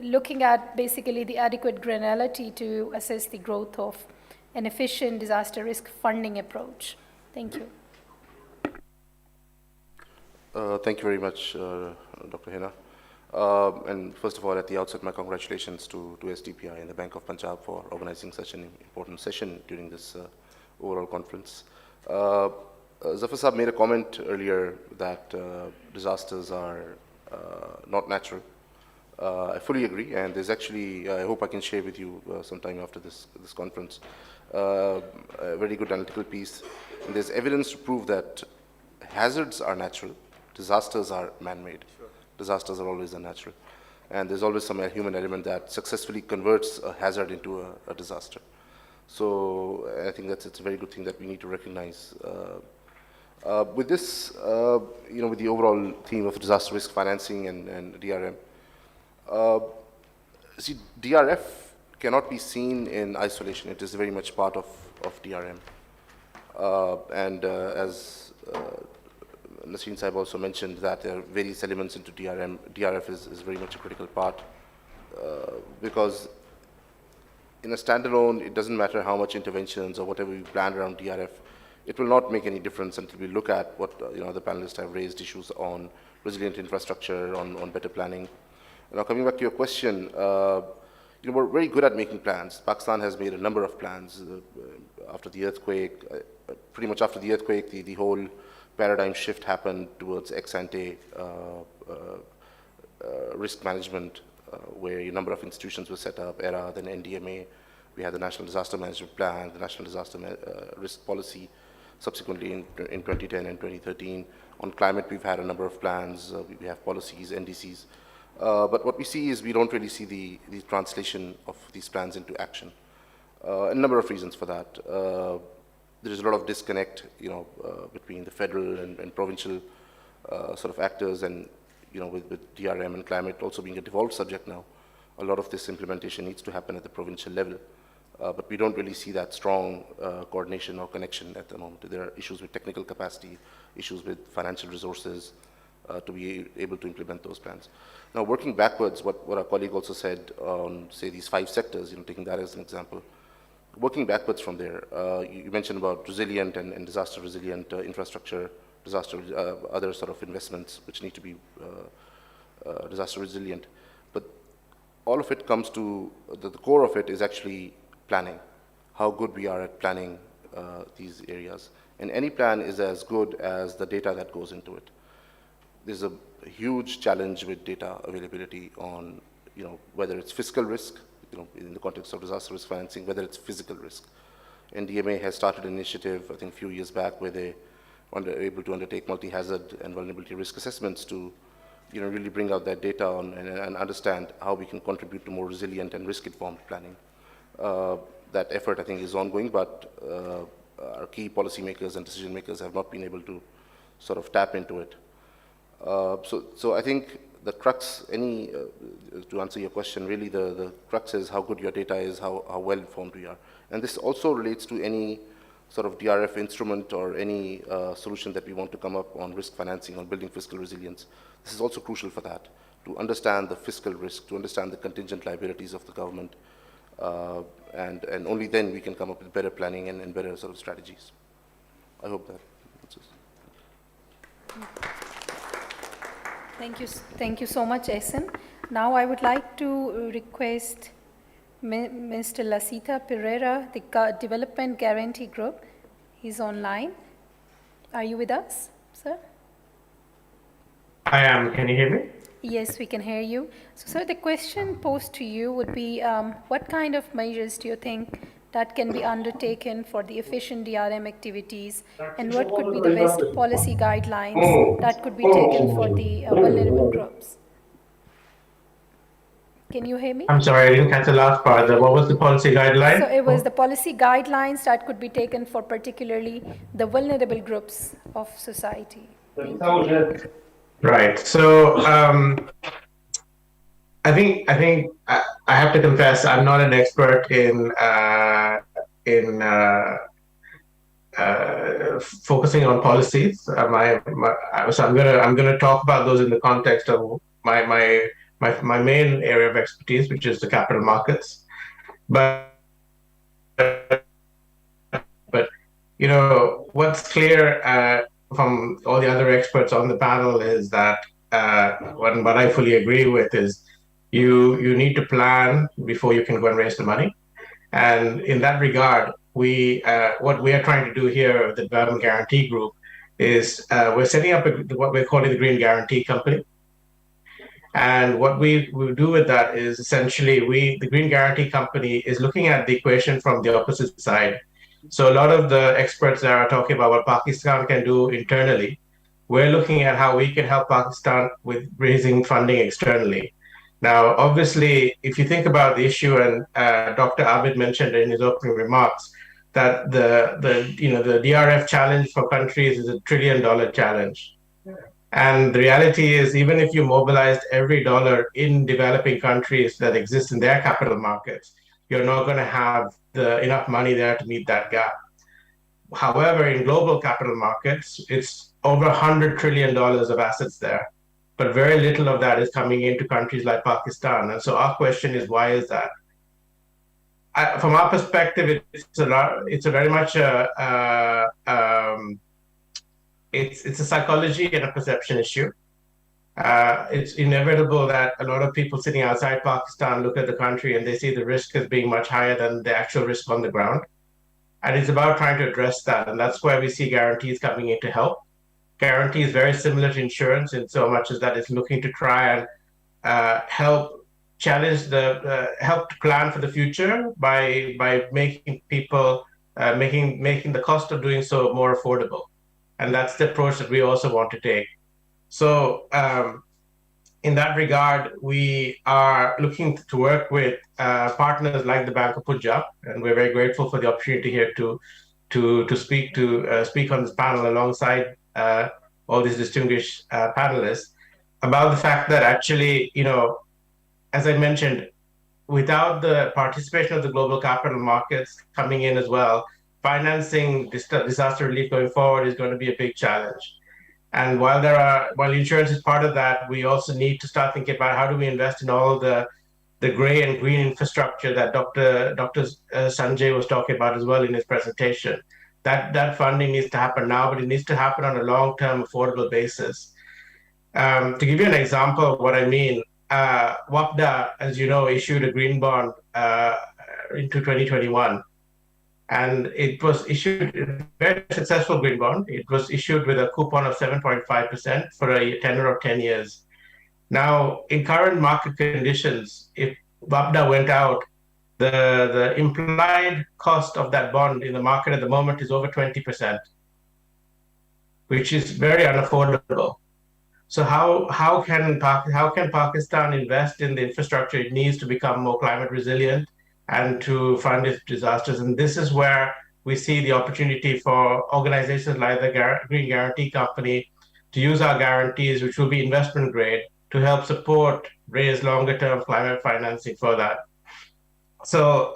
looking at basically the adequate granularity to assess the growth of an efficient disaster risk funding approach? Thank you. Thank you very much, Dr. Hina. And first of all, at the outset, my congratulations to SDPI and the Bank of Punjab for organizing such an important session during this overall conference. Zafar Saab made a comment earlier that disasters are not natural. I fully agree, and there's actually, I hope I can share with you sometime after this conference, a very good analytical piece. And there's evidence to prove that hazards are natural, disasters are man-made. Sure. Disasters are always unnatural. And there's always some human element that successfully converts a hazard into a disaster. So I think it's a very good thing that we need to recognize. With this, with the overall theme of disaster risk financing and DRM, see, DRF cannot be seen in isolation. It is very much part of DRM. As Nasreen Saib also mentioned, that there are various elements into DRM. DRF is very much a critical part because in a standalone, it doesn't matter how much interventions or whatever we plan around DRF, it will not make any difference until we look at what the panelists have raised issues on resilient infrastructure, on better planning. Now, coming back to your question, we're very good at making plans. Pakistan has made a number of plans after the earthquake. Pretty much after the earthquake, the whole paradigm shift happened towards ex-ante risk management, where a number of institutions were set up, ERA, then NDMA. We had the National Disaster Management Plan, the National Disaster Risk Policy, subsequently in 2010 and 2013. On climate, we've had a number of plans. We have policies, NDCs. But what we see is we don't really see the translation of these plans into action. A number of reasons for that. There is a lot of disconnect, between the federal and provincial sort of actors, and with DRM and climate also being a devolved subject now, a lot of this implementation needs to happen at the provincial level. But we don't really see that strong coordination or connection at the moment. There are issues with technical capacity, issues with financial resources to be able to implement those plans. Now, working backwards, what our colleague also said on, say, these 5 sectors, taking that as an example, working backwards from there, you mentioned about resilient and disaster resilient infrastructure, other sort of investments which need to be disaster resilient. But all of it comes to, the core of it is actually planning, how good we are at planning these areas. And any plan is as good as the data that goes into it. There's a huge challenge with data availability on, whether it's fiscal risk, in the context of disaster risk financing, whether it's physical risk. NDMA has started an initiative, I think, a few years back, where they are able to undertake multi-hazard and vulnerability risk assessments to, really bring out that data and understand how we can contribute to more resilient and risk-informed planning. That effort, I think, is ongoing, but our key policymakers and decision makers have not been able to sort of tap into it. So I think the crux, to answer your question, really the crux is how good your data is, how well informed we are. And this also relates to any sort of DRF instrument or any solution that we want to come up on risk financing, on building fiscal resilience. This is also crucial for that, to understand the fiscal risk, to understand the contingent liabilities of the government, and only then we can come up with better planning and better sort of strategies. I hope that answers. Thank you so much, Ehsan. Now I would like to request Mr. Lasita Pereira, the Development Guarantee Group. He's online. Are you with us, sir? I am. Can you hear me? Yes, we can hear you. So, sir, the question posed to you would be, what kind of measures do you think that can be undertaken for the efficient DRM activities, and what could be the best policy guidelines that could be taken for the vulnerable groups? Can you hear me? I'm sorry, I didn't catch the last part. What was the policy guideline? So it was the policy guidelines that could be taken for particularly the vulnerable groups of society. Right. So I think I have to confess I'm not an expert in focusing on policies. So I'm gonna talk about those in the context of my main area of expertise, which is the capital markets. But what's clear from all the other experts on the panel is that what I fully agree with is you need to plan before you can go and raise the money. And in that regard, what we are trying to do here, the Development Guarantee Group, is we're setting up what we're calling the Green Guarantee Company. And what we will do with that is essentially the Green Guarantee Company is looking at the equation from the opposite side. So a lot of the experts that are talking about what Pakistan can do internally, we're looking at how we can help Pakistan with raising funding externally. Now, obviously, if you think about the issue, and Dr. Abid mentioned in his opening remarks, that the DRF challenge for countries is $1 trillion challenge. And the reality is, even if you mobilized every dollar in developing countries that exist in their capital markets, you're not going to have enough money there to meet that gap. However, in global capital markets, it's over $100 trillion of assets there, but very little of that is coming into countries like Pakistan. And so our question is, why is that? From our perspective, it's very much it's a psychology and a perception issue. It's inevitable that a lot of people sitting outside Pakistan look at the country and they see the risk as being much higher than the actual risk on the ground. And it's about trying to address that. And that's where we see guarantees coming in to help. Guarantee is very similar to insurance in so much as that it's looking to try and help help to plan for the future by making people, making the cost of doing so more affordable. And that's the approach that we also want to take. So in that regard, we are looking to work with partners like the Bank of Punjab, and we're very grateful for the opportunity here to speak on this panel alongside all these distinguished panelists about the fact that actually, as I mentioned, without the participation of the global capital markets coming in as well, financing disaster relief going forward is going to be a big challenge. And while insurance is part of that, we also need to start thinking about how do we invest in all of the gray and green infrastructure that Dr. Sanjay was talking about as well in his presentation. That funding needs to happen now, but it needs to happen on a long-term, affordable basis. To give you an example of what I mean, WAPDA, as you know, issued a green bond into 2021. And it was issued a very successful green bond. It was issued with a coupon of 7.5% for a tenure of 10 years. Now, in current market conditions, if WAPDA went out, the implied cost of that bond in the market at the moment is over 20%, which is very unaffordable. So how can Pakistan invest in the infrastructure it needs to become more climate resilient and to fund its disasters? And this is where we see the opportunity for organizations like the Green Guarantee Company to use our guarantees, which will be investment grade, to help support raise longer term climate financing for that. So,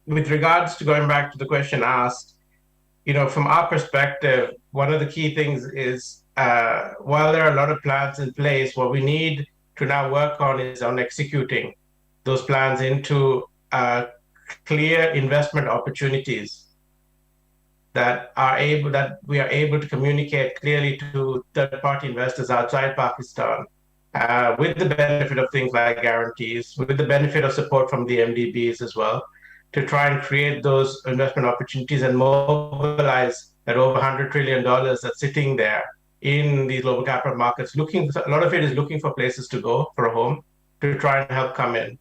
with regards to going back to the question asked, from our perspective, one of the key things is while there are a lot of plans in place, what we need to now work on is on executing those plans into clear investment opportunities that we are able to communicate clearly to third-party investors outside Pakistan, with the benefit of things like guarantees, with the benefit of support from the MDBs as well, to try and create those investment opportunities and mobilize that over $100 trillion that's sitting there in these global capital markets. A lot of it is looking for places to go for a home to try and help come in.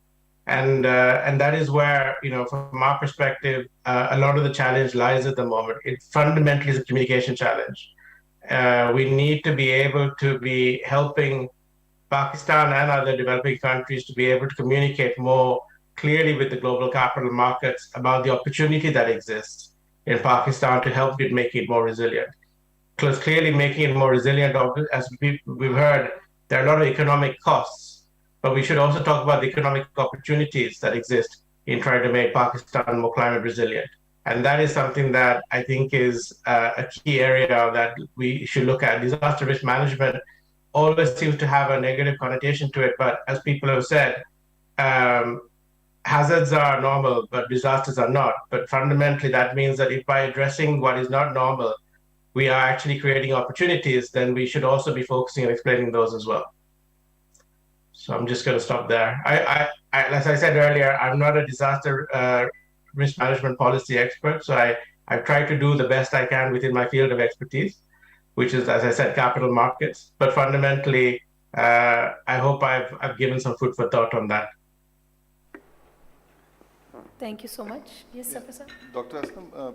And that is where, from our perspective, a lot of the challenge lies at the moment. It fundamentally is a communication challenge. We need to be able to be helping Pakistan and other developing countries to be able to communicate more clearly with the global capital markets about the opportunity that exists in Pakistan to help it make it more resilient. Because clearly making it more resilient, as we've heard, there are a lot of economic costs, but we should also talk about the economic opportunities that exist in trying to make Pakistan more climate resilient. And that is something that I think is a key area that we should look at. Disaster risk management always seems to have a negative connotation to it, but as people have said, hazards are normal, but disasters are not. But fundamentally, that means that if by addressing what is not normal, we are actually creating opportunities, then we should also be focusing on explaining those as well. So I'm just going to stop there. As I said earlier, I'm not a disaster risk management policy expert, so I've tried to do the best I can within my field of expertise, which is, as I said, capital markets. But fundamentally, I hope I've given some food for thought on that. Thank you so much. Yes, Zafar sir. Dr. Aslam,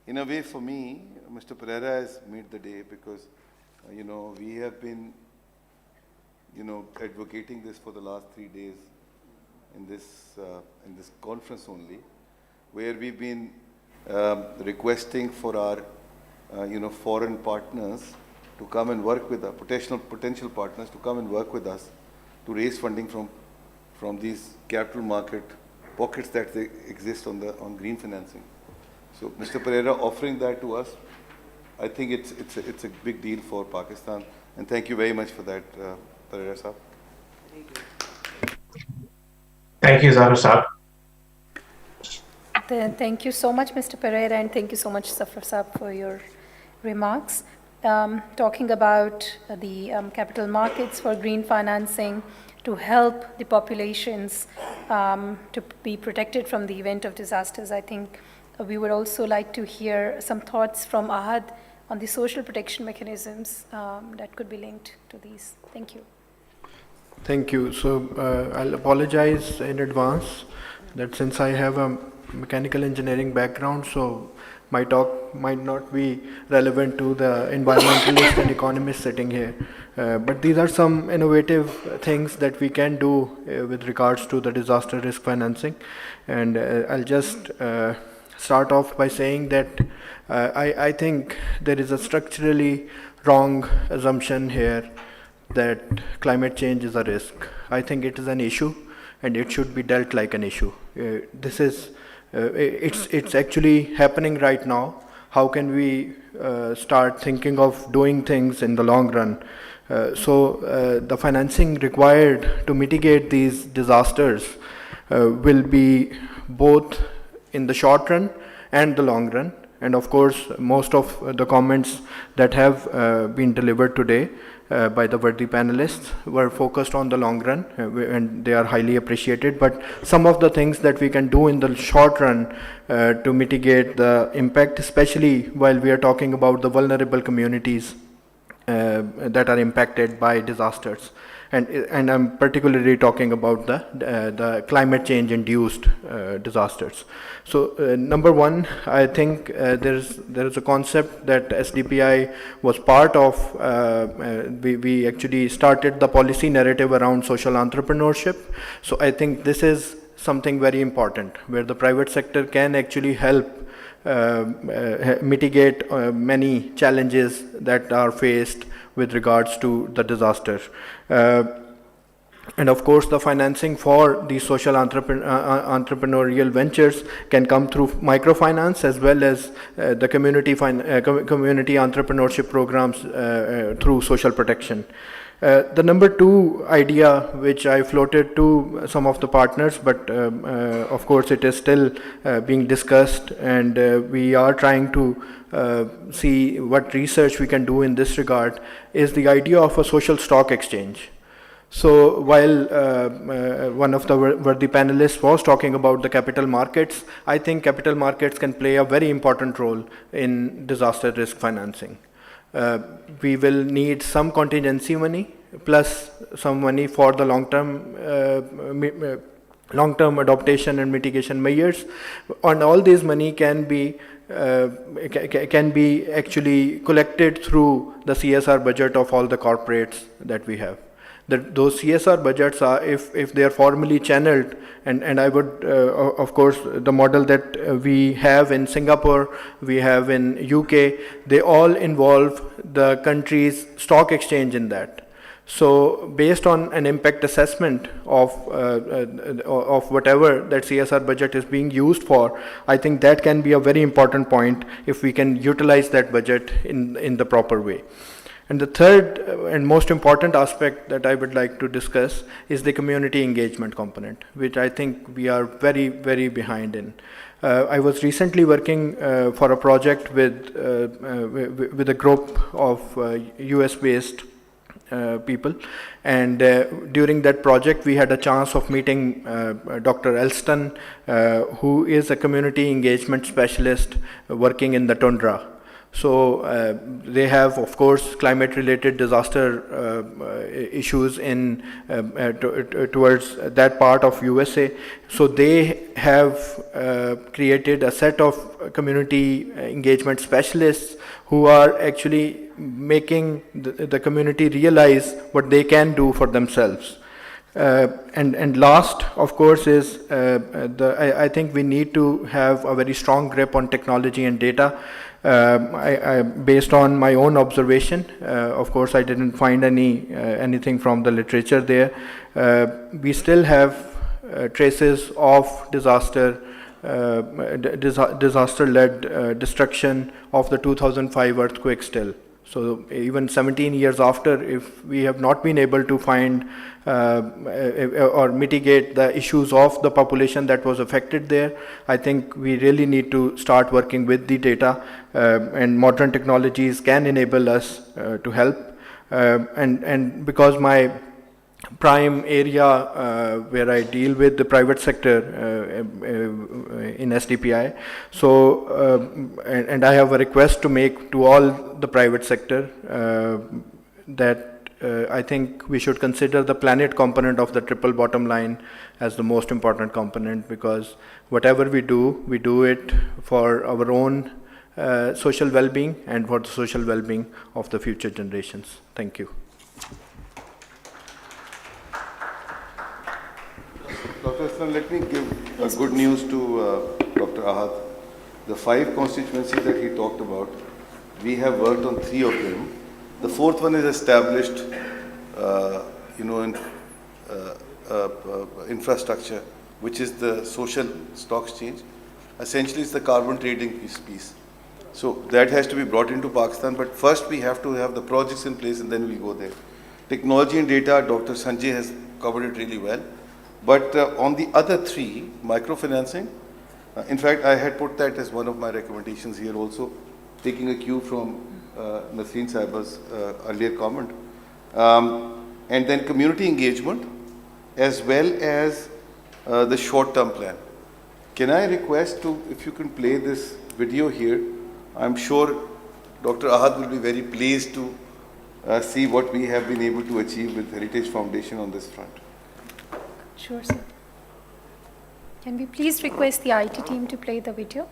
in a way for me, Mr. Pereira has made the day because, we have been, advocating this for the last 3 days in this conference only, where we've been requesting for our, foreign partners to come and work with our potential partners to come and work with us to raise funding from these capital market pockets that they exist on green financing. So Mr. Pereira offering that to us, I think it's a big deal for Pakistan, and thank you very much for that, Pereira Saab. Thank you, Zafar Saab. Thank you so much, Mr. Pereira, and thank you so much, Zafar Saab, for your remarks. Talking about the capital markets for green financing to help the populations to be protected from the event of disasters, I think we would also like to hear some thoughts from Ahad on the social protection mechanisms that could be linked to these. Thank you. Thank you. So I'll apologize in advance that since I have a mechanical engineering background, so my talk might not be relevant to the environmentalist and economist sitting here. But these are some innovative things that we can do with regards to the disaster risk financing. And I'll just start off by saying that I think there is a structurally wrong assumption here that climate change is a risk. I think it is an issue and it should be dealt like an issue. It's actually happening right now. How can we start thinking of doing things in the long run? So the financing required to mitigate these disasters will be both in the short run and the long run. And of course, most of the comments that have been delivered today by the worthy panelists were focused on the long run, and they are highly appreciated. But some of the things that we can do in the short run to mitigate the impact, especially while we are talking about the vulnerable communities that are impacted by disasters. And I'm particularly talking about the climate change induced disasters. So number one, I think there is a concept that SDPI was part of. We actually started the policy narrative around social entrepreneurship. So I think this is something very important where the private sector can actually help mitigate many challenges that are faced with regards to the disaster. And of course, the financing for these social entrepreneurial ventures can come through microfinance as well as the community entrepreneurship programs through social protection. The number two idea, which I floated to some of the partners, but of course it is still being discussed, and we are trying to see what research we can do in this regard, is the idea of a social stock exchange. So while one of the worthy panelists was talking about the capital markets, I think capital markets can play a very important role in disaster risk financing. We will need some contingency money plus some money for the long-term adaptation and mitigation measures, and all this money can be actually collected through the CSR budget of all the corporates that we have. Those CSR budgets are, if they are formally channeled, and I would, of course, the model that we have in Singapore, we have in UK, they all involve the country's stock exchange in that. So based on an impact assessment of whatever that CSR budget is being used for, I think that can be a very important point if we can utilize that budget in the proper way. And the third and most important aspect that I would like to discuss is the community engagement component, which I think we are very, very behind in. I was recently working for a project with a group of US-based people, and during that project we had a chance of meeting Dr. Elston, who is a community engagement specialist working in the tundra. So they have, of course, climate-related disaster issues in towards that part of USA. So they have created a set of community engagement specialists who are actually making the community realize what they can do for themselves. And last, of course, is I think we need to have a very strong grip on technology and data. Based on my own observation, of course, I didn't find anything from the literature there. We still have traces of disaster-led destruction of the 2005 earthquake still. So even 17 years after, if we have not been able to find or mitigate the issues of the population that was affected there, I think we really need to start working with the data, and modern technologies can enable us to help. And because my prime area where I deal with the private sector in SDPI, so and I have a request to make to all the private sector that I think we should consider the planet component of the triple bottom line as the most important component, because whatever we do it for our own social well-being and for the social well-being of the future generations. Thank you. Dr. Islam, let me give good news to Dr. Ahad. The 5 constituencies that he talked about, we have worked on 3 of them. The 4th one is established, in infrastructure, which is the social stock exchange. Essentially, it's the carbon trading piece. So that has to be brought into Pakistan, but first we have to have the projects in place and then we go there. Technology and data, Dr. Sanjay has covered it really well. But on the other 3, microfinancing, in fact, I had put that as one of my recommendations here also, taking a cue from Nasreen Sahiba's earlier comment. And then community engagement, as well as the short-term plan. Can I request if you can play this video here? I'm sure Dr. Ahad will be very pleased to see what we have been able to achieve with Heritage Foundation on this front. Sure, sir. Can we please request the IT team to play the video?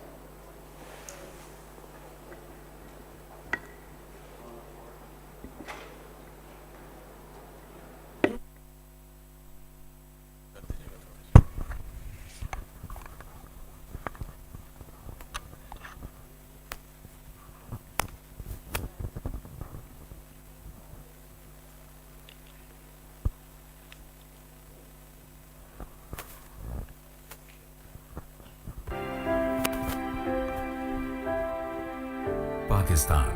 Pakistan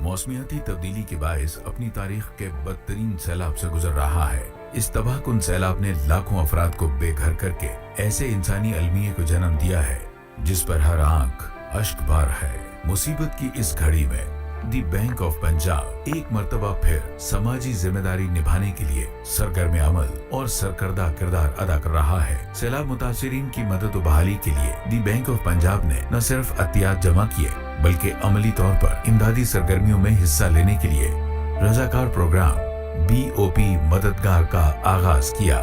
मौसमियाती तब्दीली के बायस अपनी तारीख के बदतरीन सैलाब से गुजर रहा है। इस तबाहकुन सैलाब ने लाखों अफराद को बेघर करके ऐसे इंसानी अलमिये को जन्म दिया है जिस पर हर आंख अश्कबार है। मुसीबत की इस घड़ी में दी बैंक ऑफ पंजाब एक मर्तबा फिर समाजी जिम्मेदारी निभाने के लिए सरगर्म अमल और सरकर्दा किरदार अदा कर रहा है। सैलाब मुतासिरीन की मदद और बहाली के लिए दी बैंक ऑफ पंजाब ने न सिर्फ अतियात जमा किए बल्कि अमली तौर पर इमदादी सरगर्मियों में हिस्सा लेने के लिए रजाकार प्रोग्राम BOP मददगार का आगाज किया।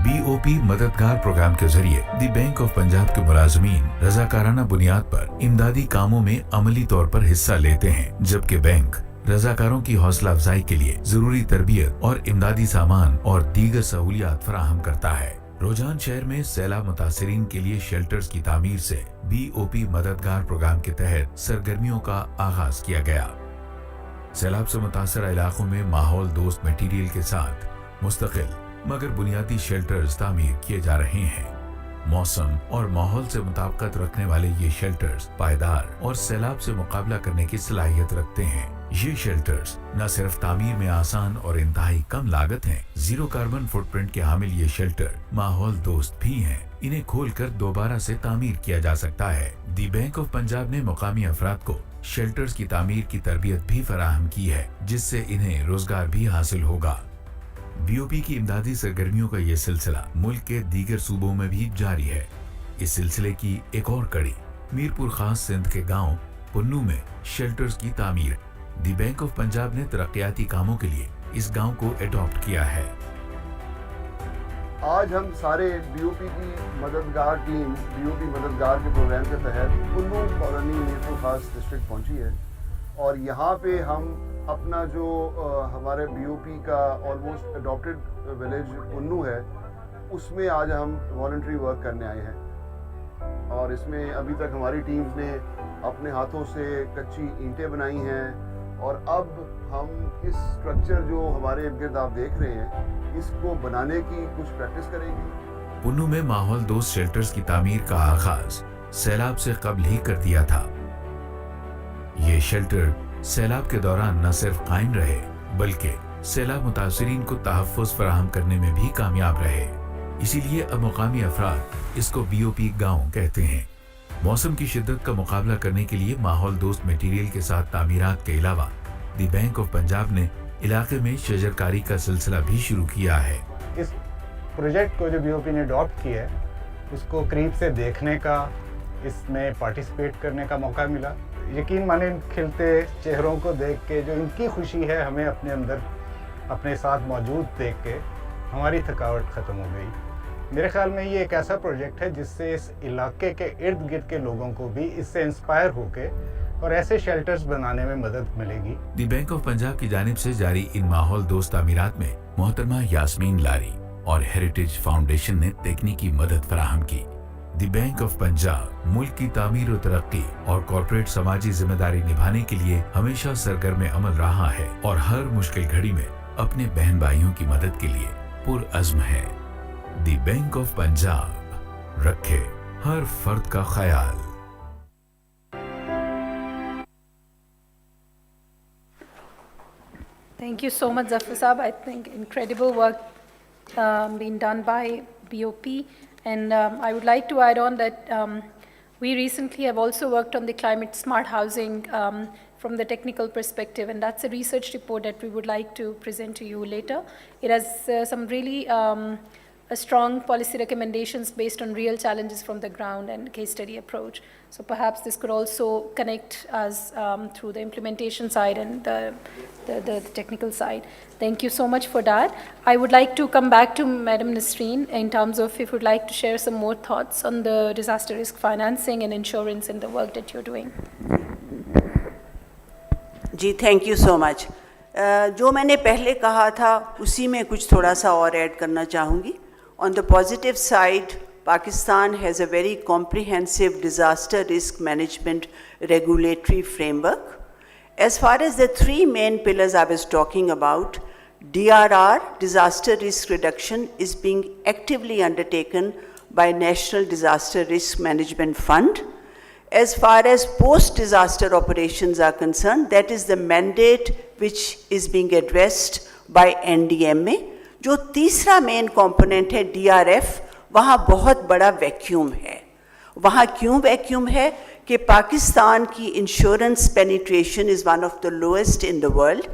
BOP मददगार प्रोग्राम के जरिए दी बैंक ऑफ पंजाब के मुलाजमीन रजाकाराना बुनियाद पर इमदादी कामों में अमली तौर पर हिस्सा लेते हैं, जबकि बैंक रजाकारों की हौसला अफजाई के लिए जरूरी तरबियत और इमदादी सामान और दीगर सहूलियात फराहम करता है। रोजान शहर में सैलाब मुतासिरीन के लिए शेल्टर्स की तामीर से BOP मददगार प्रोग्राम के तहत सरगर्मियों का आगाज किया गया। सैलाब से मुतासर इलाकों में माहौल दोस्त मटेरियल के साथ मुस्तकिल मगर बुनियादी शेल्टर्स तामीर किए जा रहे हैं। मौसम और माहौल से मुताबिकत रखने वाले ये शेल्टर्स पायदार और सैलाब से मुकाबला करने की सलाहियत रखते हैं। ये शेल्टर्स न सिर्फ तामीर में आसान और इंतहाई कम लागत हैं, जीरो कार्बन फुटप्रिंट के हामिल ये शेल्टर माहौल दोस्त भी हैं। इन्हें खोलकर दोबारा से तामीर किया जा सकता है। दी बैंक ऑफ पंजाब ने मुकामी अफराद को शेल्टर्स की तामीर की तरबियत भी फराहम की है, जिससे इन्हें रोजगार भी हासिल होगा। बीओपी की इमदादी सरगर्मियों का ये सिलसिला मुल्क के दीगर सूबों में भी जारी है। इस सिलसिले की एक और कड़ी मीरपुर खास सिंध के गांव पुन्नू में शेल्टर्स की तामीर। दी बैंक ऑफ पंजाब ने तरक्याती कामों के लिए इस गांव को एडॉप्ट किया है। आज हम सारे बीओपी की मददगार टीम बीओपी मददगार के प्रोग्राम के तहत पुन्नू कॉलोनी मीरपुर खास डिस्ट्रिक्ट पहुंची है और यहाँ पे हम अपना जो हमारे बीओपी का ऑलमोस्ट अडॉप्टेड विलेज पुन्नू है उसमें आज हम वॉलंटरी वर्क करने आए हैं। और इसमें अभी तक हमारी टीम्स ने अपने हाथों से कच्ची ईंटें बनाई हैं और अब हम इस स्ट्रक्चर जो हमारे इर्द गिर्द आप देख रहे हैं इसको बनाने की कुछ प्रैक्टिस करेंगे। पुन्नू में माहौल दोस्त शेल्टर्स की तामीर का आगाज सैलाब से कबल ही कर दिया था। ये शेल्टर सैलाब के दौरान न सिर्फ कायम रहे बल्कि सैलाब मुतासरीन को तहफ़्फ़ुज़ फराहम करने में भी कामयाब रहे। इसीलिए अब मुकामी अफराद इसको बीओपी गांव कहते हैं। मौसम की शिद्दत का मुकाबला करने के लिए माहौल दोस्त मटेरियल के साथ तामीरात के अलावा दी बैंक ऑफ पंजाब ने इलाके में शजरकारी का सिलसिला भी शुरू किया है। इस प्रोजेक्ट को जो बीओपी ने अडॉप्ट किया है उसको करीब से देखने का, इसमें पार्टिसिपेट करने का मौका मिला। यकीन माने खिलते चेहरों को देख के जो इनकी खुशी है हमें अपने अंदर अपने साथ मौजूद देख के हमारी थकावट ख़त्म हो गई। मेरे ख्याल में ये एक ऐसा प्रोजेक्ट है जिससे इस इलाके के इर्द गिर्द के लोगों को भी इससे इंस्पायर होके और ऐसे शेल्टर्स बनाने में मदद मिलेगी। दी बैंक ऑफ पंजाब की जानिब से जारी इन माहौल दोस्त तामीरात में मोहतरमा यास्मीन लारी और हेरिटेज फाउंडेशन ने तकनीकी मदद फराहम की। दी बैंक ऑफ पंजाब मुल्क की तामीर और तरक्की और कॉर्पोरेट समाजी जिम्मेदारी निभाने के लिए हमेशा सरगर्म अमल रहा है और हर मुश्किल घड़ी में अपने बहन भाइयों की मदद के लिए पुरअज़्म है। दी बैंक ऑफ पंजाब रखे हर फर्द का ख्याल। Thank you so much, Zafar Saab. I think incredible work being done by BOP. And I would like to add on that we recently have also worked on the climate smart housing from the technical perspective, and that's a research report that we would like to present to you later. It has some really strong policy recommendations based on real challenges from the ground and case study approach. So perhaps this could also connect us through the implementation side and the technical side. Thank you so much for that. I would like to come back to Madam Nasreen in terms of if you'd like to share some more thoughts on the disaster risk financing and insurance and the work that you're doing. जी thank you so much. जो मैंने पहले कहा था उसी में कुछ थोड़ा सा और ऐड करना चाहूँगी। On the positive side, Pakistan has a very comprehensive disaster risk management regulatory framework. As far as the three main pillars I was talking about, DRR, disaster risk reduction, is being actively undertaken by National Disaster Risk Management Fund. As far as post-disaster operations are concerned, that is the mandate which is being addressed by NDMA. जो तीसरा main component है DRF, वहाँ बहुत बड़ा vacuum है। वहाँ क्यों vacuum है कि पाकिस्तान की insurance penetration is one of the lowest in the world.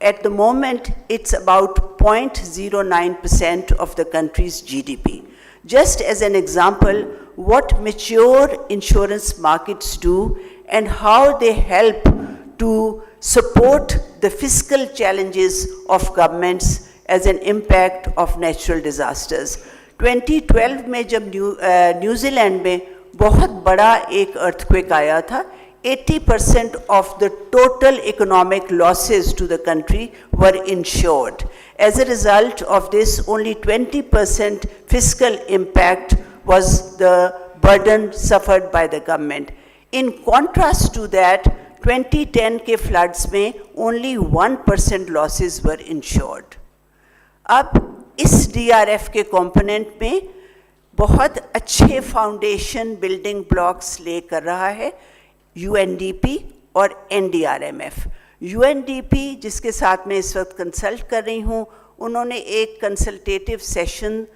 At the moment, it's about 0.09% of the country's GDP. Just as an example, what mature insurance markets do and how they help to support the fiscal challenges of governments as an impact of natural disasters. 2012 में जब New Zealand में बहुत बड़ा एक earthquake आया था, 80% of the total economic losses to the country were insured. As a result of this, only 20% fiscal impact was the burden suffered by the government. In contrast to that, 2010 के floods में only 1% losses were insured. अब इस DRF के component में बहुत अच्छे foundation building blocks ले कर रहा है UNDP और NDRMF. UNDP जिसके साथ मैं इस वक्त कंसल्ट कर रही हूँ, उन्होंने एक कंसल्टेटिव सेशन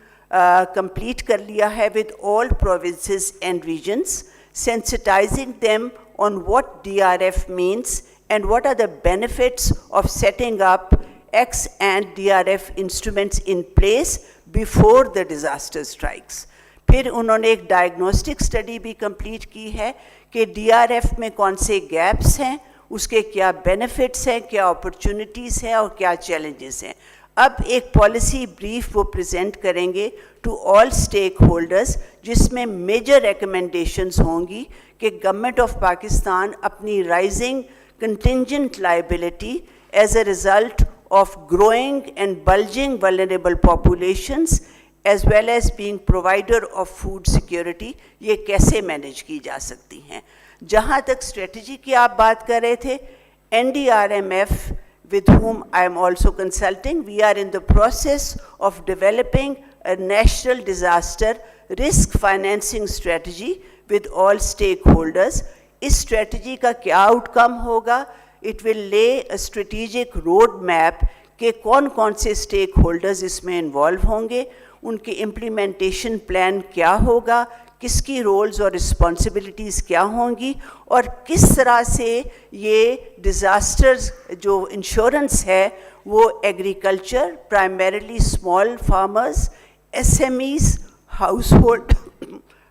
कंप्लीट कर लिया है with all provinces and regions, sensitizing them on what DRF means and what are the benefits of setting up X and DRF instruments in place before the disaster strikes. फिर उन्होंने एक diagnostic study भी complete की है कि DRF में कौन से गैप्स हैं, उसके क्या बेनिफिट्स हैं, क्या अपॉर्चुनिटीज़ हैं और क्या चैलेंजेस हैं. अब एक पॉलिसी ब्रीफ वो प्रेजेंट करेंगे टू ऑल स्टेक होल्डर्स, जिसमें मेजर रिकमेंडेशंस होंगी कि गवर्नमेंट ऑफ पाकिस्तान अपनी rising contingent liability as a result of growing and bulging vulnerable populations as well as being provider of food security, ये कैसे manage की जा सकती हैं. जहाँ तक स्ट्रेटजी की आप बात कर रहे थे, NDRMF with whom I am also consulting, we are in the process of developing a national disaster risk financing strategy with all stakeholders. इस स्ट्रेटजी का क्या आउटकम होगा? It will lay a strategic road map कि कौन कौन से stake holders इसमें involve होंगे, उनके इम्प्लीमेंटेशन प्लान क्या होगा, किसकी रोल्स और रिस्पॉन्सिबिलिटीज़ क्या होंगी और किस तरह से ये डिज़ास्टर्स जो इंश्योरेंस है वो agriculture, primarily small farmers, SMEs,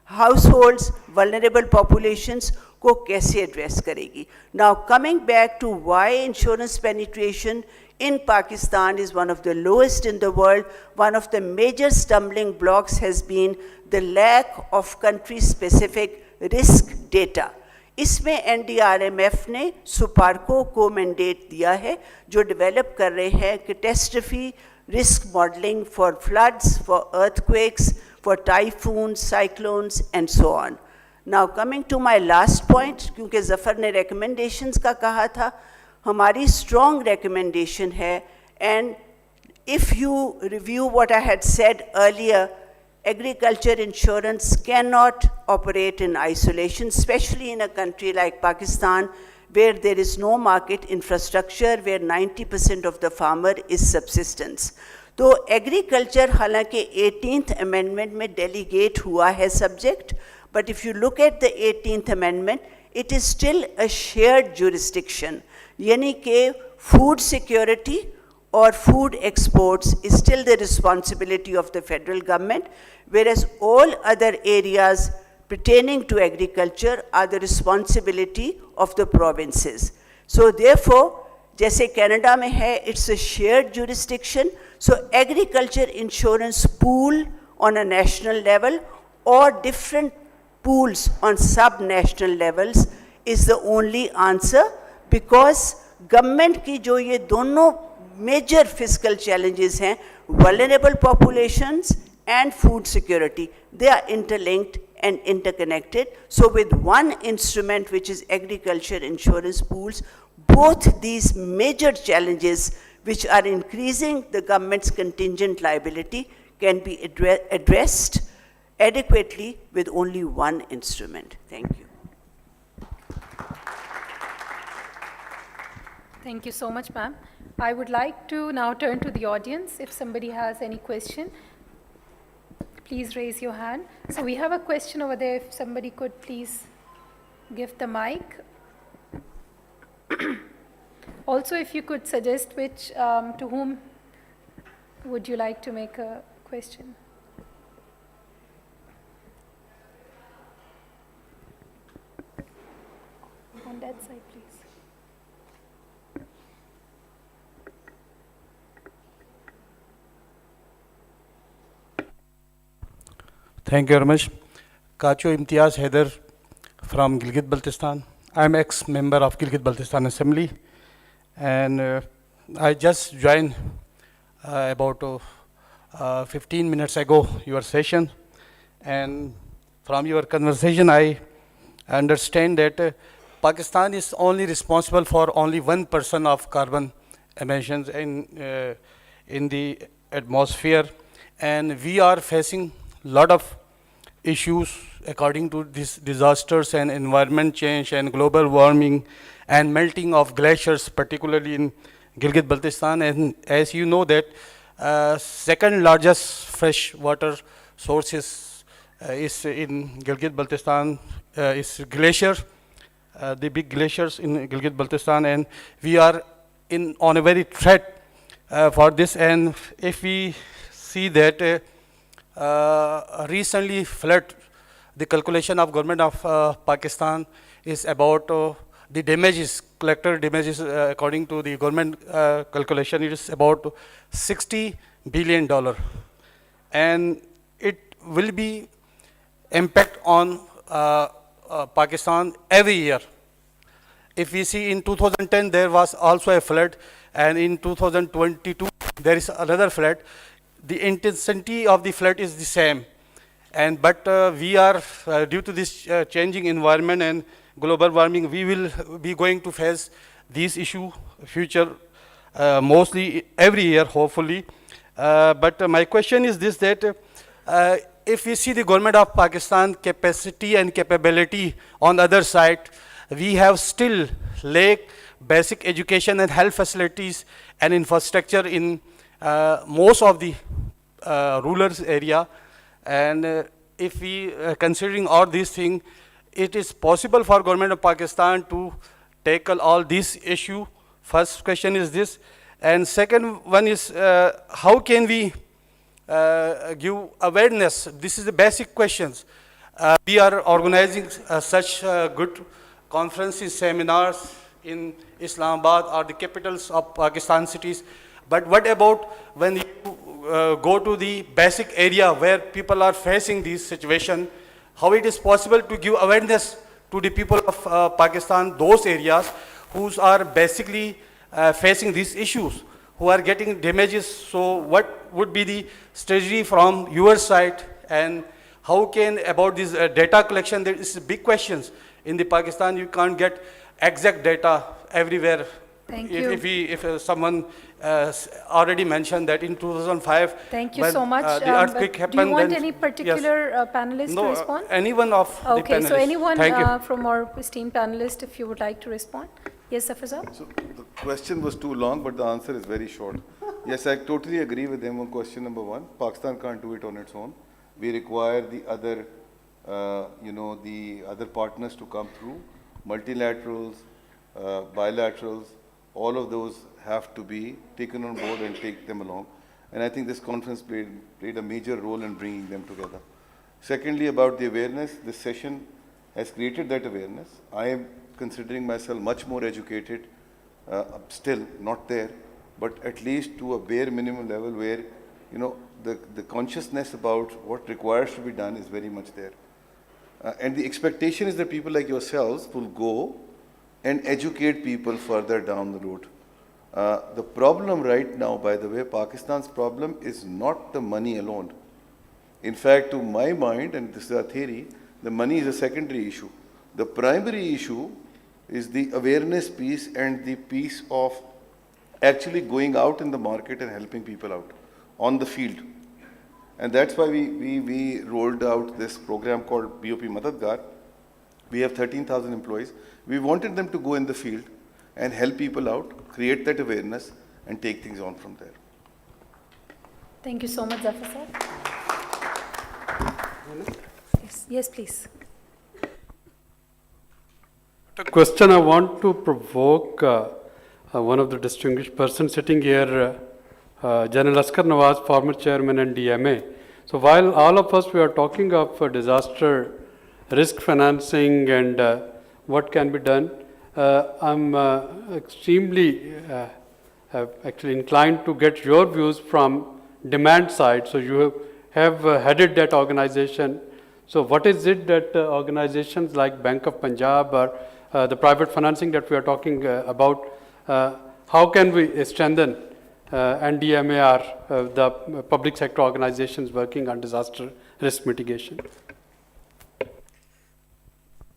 households, vulnerable populations को कैसे एड्रेस करेगी. Now coming back to why insurance penetration in Pakistan is one of the lowest in the world, one of the major stumbling blocks has been the lack of country-specific risk data. इसमें NDRMF ने सुपार्को को mandate दिया है जो develop कर रहे हैं catastrophe risk modeling for floods, for earthquakes, for typhoons, cyclones and so on. Now coming to my last point, क्योंकि ज़फ़र ने recommendations का कहा था, हमारी strong recommendation है, and if you review what I had said earlier, agriculture insurance cannot operate in isolation, especially in a country like Pakistan, where there is no market infrastructure, where 90% of the farmer is subsistence. तो agriculture हालांकि 18th amendment में delegate हुआ है subject, but if you look at the 18th amendment, it is still a shared jurisdiction. यानी कि food security or food exports is still the responsibility of the federal government, whereas all other areas pertaining to agriculture are the responsibility of the provinces. So therefore, जैसे Canada में है, it's a shared jurisdiction, so agriculture insurance pool on a national level or different pools on sub-national levels is the only answer, because government की जो ये दोनों major fiscal challenges हैं, vulnerable populations and food security, they are interlinked and interconnected. So with one instrument, which is agriculture insurance pools, both these major challenges which are increasing the government's contingent liability can be addressed adequately with only one instrument. Thank you. Thank you so much, ma'am. I would like to now turn to the audience. If somebody has any question, please raise your hand. So we have a question over there. If somebody could please give the mic. Also, if you could suggest which, to whom would you like to make a question? On that side, please. Thank you very much. Kacho Imtiaz Haider from Gilgit-Baltistan. I'm ex-member of Gilgit-Baltistan Assembly, and I just joined about 15 minutes ago your session, and from your conversation I understand that Pakistan is only responsible for only 1% of carbon emissions in the atmosphere, and we are facing a lot of issues according to these disasters and environment change and global warming and melting of glaciers, particularly in Gilgit-Baltistan. And as you know that second largest fresh water sources is in Gilgit-Baltistan is glacier, the big glaciers in Gilgit-Baltistan, and we are on a very threat for this. And if we see that recently flood, the calculation of government of Pakistan is about the damages, collector damages, according to the government calculation, it is about $60 billion. And it will be impact on Pakistan every year. If we see in 2010, there was also a flood, and in 2022, there is another flood. The intensity of the flood is the same. But we are, due to this changing environment and global warming, we will be going to face these issues future, mostly every year, hopefully. But my question is this, that if we see the government of Pakistan capacity and capability on the other side, we have still lack basic education and health facilities and infrastructure in most of the rural area. And if we considering all these things, it is possible for government of Pakistan to tackle all these issues. First question is this, and second one is how can we give awareness? This is the basic questions. We are organizing such good conferences, seminars in Islamabad or the capitals of Pakistan cities. But what about when you go to the basic area where people are facing this situation? How it is possible to give awareness to the people of Pakistan, those areas who are basically facing these issues, who are getting damages? So what would be the strategy from your side, and how can about this data collection? There is big questions. In the Pakistan, you can't get exact data everywhere. Thank you. If someone already mentioned that in 2005, thank you so much. The earthquake happened. Do you want then, any particular yes. panelist No, to respond? Anyone of the panelists. Okay, so anyone Thank you. from our esteemed panelists, if you would like to respond. Yes, Zafar Sir. So the question was too long, but the answer is very short. Yes, I totally agree with him on question number one. Pakistan can't do it on its own. We require the other, the other partners to come through, multilaterals, bilaterals. All of those have to be taken on board and take them along. And I think this conference played a major role in bringing them together. Secondly, about the awareness, this session has created that awareness. I am considering myself much more educated, still not there, but at least to a bare minimum level where, the consciousness about what requires to be done is very much there. And the expectation is that people like yourselves will go and educate people further down the road. The problem right now, by the way, Pakistan's problem is not the money alone. In fact, to my mind, and this is our theory, the money is a secondary issue. The primary issue is the awareness piece and the piece of actually going out in the market and helping people out on the field. And that's why we rolled out this program called BOP Madadgar. We have 13,000 employees. We wanted them to go in the field and help people out, create that awareness, and take things on from there. Thank you so much, Zafar Sir. Yes, please. The question I want to provoke one of the distinguished persons sitting here, General Askar Nawaz, former chairman and DMA. So while all of us we are talking of disaster risk financing and what can be done, I'm extremely actually inclined to get your views from demand side. So you have headed that organization. So what is it that organizations like Bank of Punjab or the private financing that we are talking about, how can we strengthen NDMA or the public sector organizations working on disaster risk mitigation?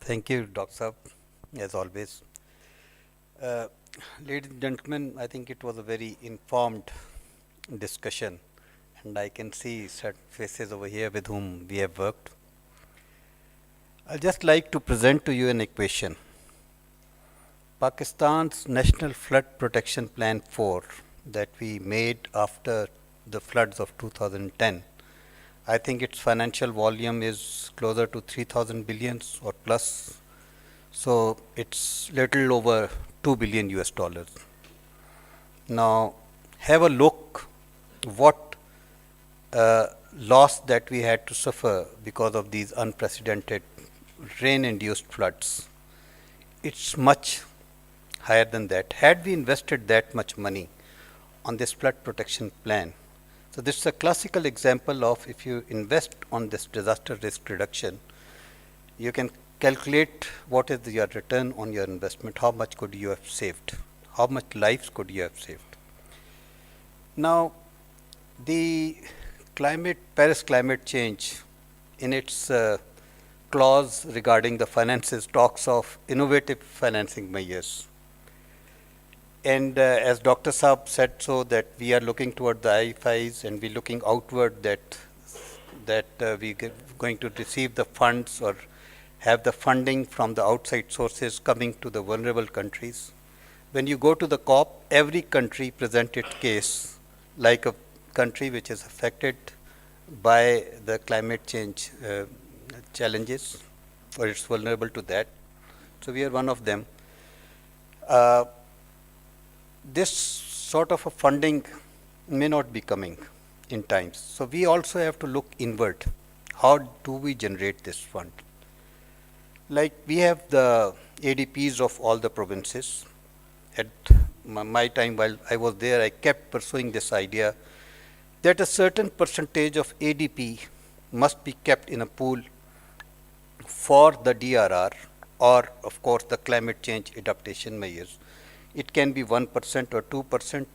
Thank you, Dr. Saab. as always. Uh, Ladies and gentlemen, I think it was a very informed discussion, and I can see certain faces over here with whom we have worked. I'd just like to present to you an equation. Pakistan's National Flood Protection Plan 4 that we made after the floods of 2010, I think its financial volume is closer to 3,000 billions or plus. So it's little over 2 billion US dollars. Now have a look what loss that we had to suffer because of these unprecedented rain-induced floods. It's much higher than that. Had we invested that much money on this flood protection plan, so this is a classical example of if you invest on this disaster risk reduction, you can calculate what is your return on your investment, how much could you have saved, how much lives could you have saved. Now, the Paris climate change in its clause regarding the finances talks of innovative financing measures. And as Dr. Saab said so that we are looking toward the IFIs and we're looking outward that we are going to receive the funds or have the funding from the outside sources coming to the vulnerable countries. When you go to the COP, every country presented case like a country which is affected by the climate change challenges or it's vulnerable to that. So we are one of them. This sort of a funding may not be coming in times. So we also have to look inward. How do we generate this fund? Like we have the ADPs of all the provinces. At my time while I was there, I kept pursuing this idea that a certain percentage of ADP must be kept in a pool for the DRR or of course the climate change adaptation measures. It can be 1% or 2%,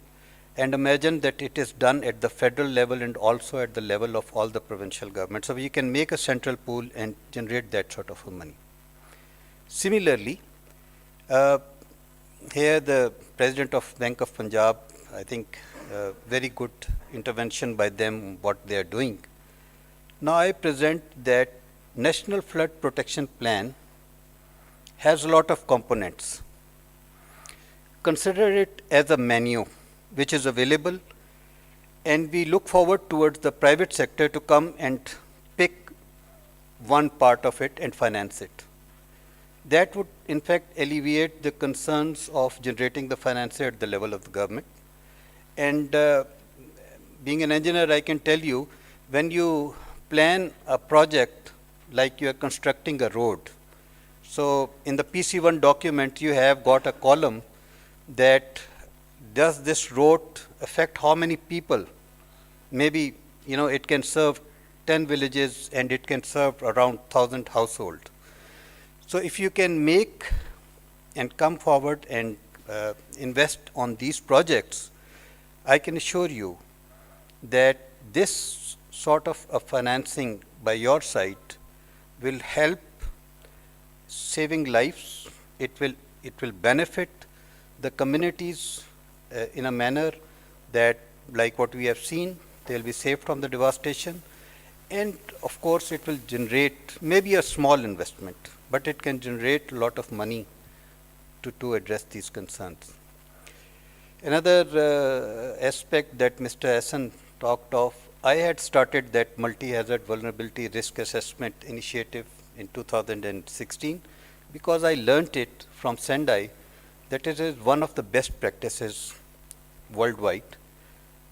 and imagine that it is done at the federal level and also at the level of all the provincial governments. So you can make a central pool and generate that sort of money. Similarly, here the President of Bank of Punjab, I think very good intervention by them what they are doing. Now I present that National Flood Protection Plan has a lot of components. Consider it as a menu which is available, and we look forward towards the private sector to come and pick one part of it and finance it. That would in fact alleviate the concerns of generating the finance at the level of the government. And being an engineer, I can tell you, when you plan a project like you are constructing a road, so in the PC1 document you have got a column that does this road affect how many people? Maybe, it can serve 10 villages and it can serve around 1,000 households. So if you can make and come forward and invest on these projects, I can assure you that this sort of financing by your side will help saving lives. It will benefit the communities in a manner that, like what we have seen, they will be saved from the devastation, and of course it will generate maybe a small investment, but it can generate a lot of money to address these concerns. Another aspect that Mr. Hassan talked of, I had started that multi-hazard vulnerability risk assessment initiative in 2016 because I learnt it from Sendai that it is one of the best practices worldwide.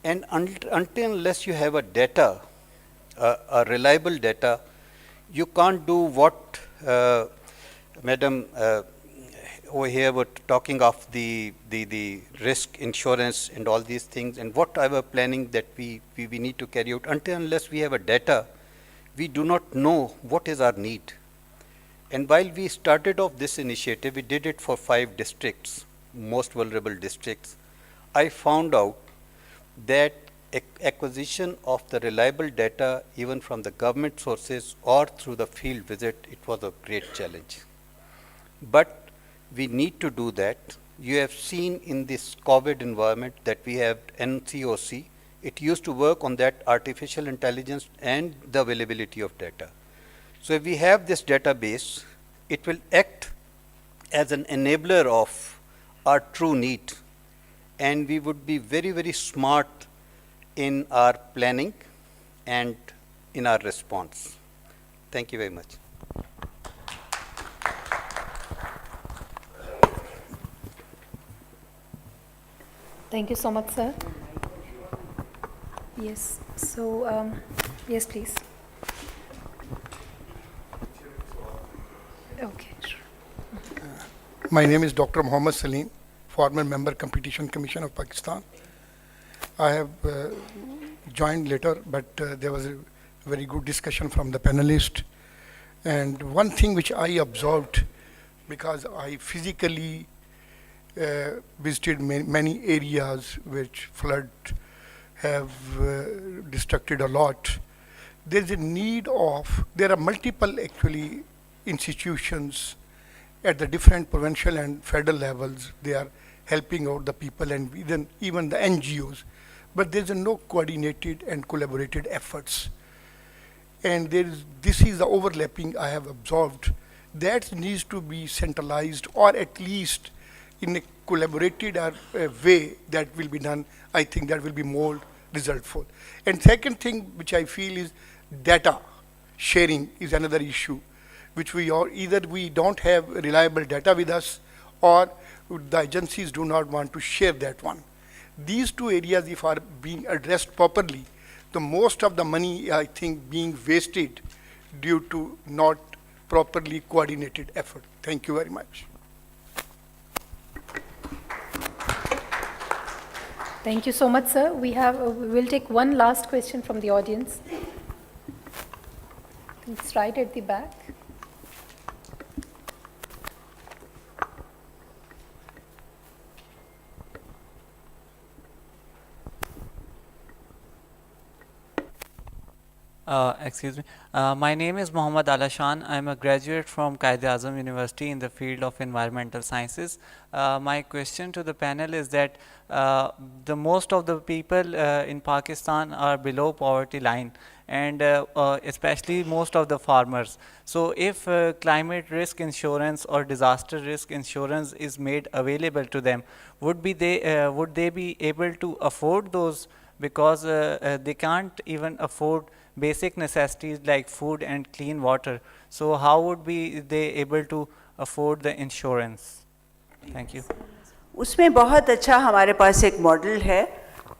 And until unless you have a data, a reliable data, you can't do what Madam over here were talking of the risk insurance and all these things, and what I was planning that we need to carry out. Until unless we have a data, we do not know what is our need. And while we started off this initiative, we did it for 5 districts, most vulnerable districts. I found out that acquisition of the reliable data, even from the government sources or through the field visit, it was a great challenge. But we need to do that. You have seen in this COVID environment that we have NCOC. It used to work on that artificial intelligence and the availability of data. So if we have this database, it will act as an enabler of our true need, and we would be very, very smart in our planning and in our response. Thank you very much. Thank you so much, sir. Yes, so, yes, please. Okay, sure. My name is Dr. Mohammed Salim, former member Competition Commission of Pakistan. I have joined later, but there was a very good discussion from the panelists. And one thing which I observed, because I physically visited many areas which flood have destructed a lot, there's a need of, there are multiple actually institutions at the different provincial and federal levels. They are helping out the people and even the NGOs, but there's no coordinated and collaborated efforts. And this is the overlapping I have observed. That needs to be centralized, or at least in a collaborated way that will be done. I think that will be more resultful. And second thing which I feel is data sharing is another issue, which either we don't have reliable data with us, or the agencies do not want to share that one. These two areas, if are being addressed properly, the most of the money, I think, being wasted due to not properly coordinated effort. Thank you very much. Thank you so much, sir. We'll take one last question from the audience. It's right at the back. Excuse me. My name is Mohammad Alashan. I'm a graduate from Quaid-e-Azam University in the field of environmental sciences. My question to the panel is that the most of the people in Pakistan are below poverty line, and especially most of the farmers. So if climate risk insurance or disaster risk insurance is made available to them, would they be able to afford those? Because they can't even afford basic necessities like food and clean water. So how would they able to afford the insurance? Thank you. उसमें बहुत अच्छा हमारे पास एक model है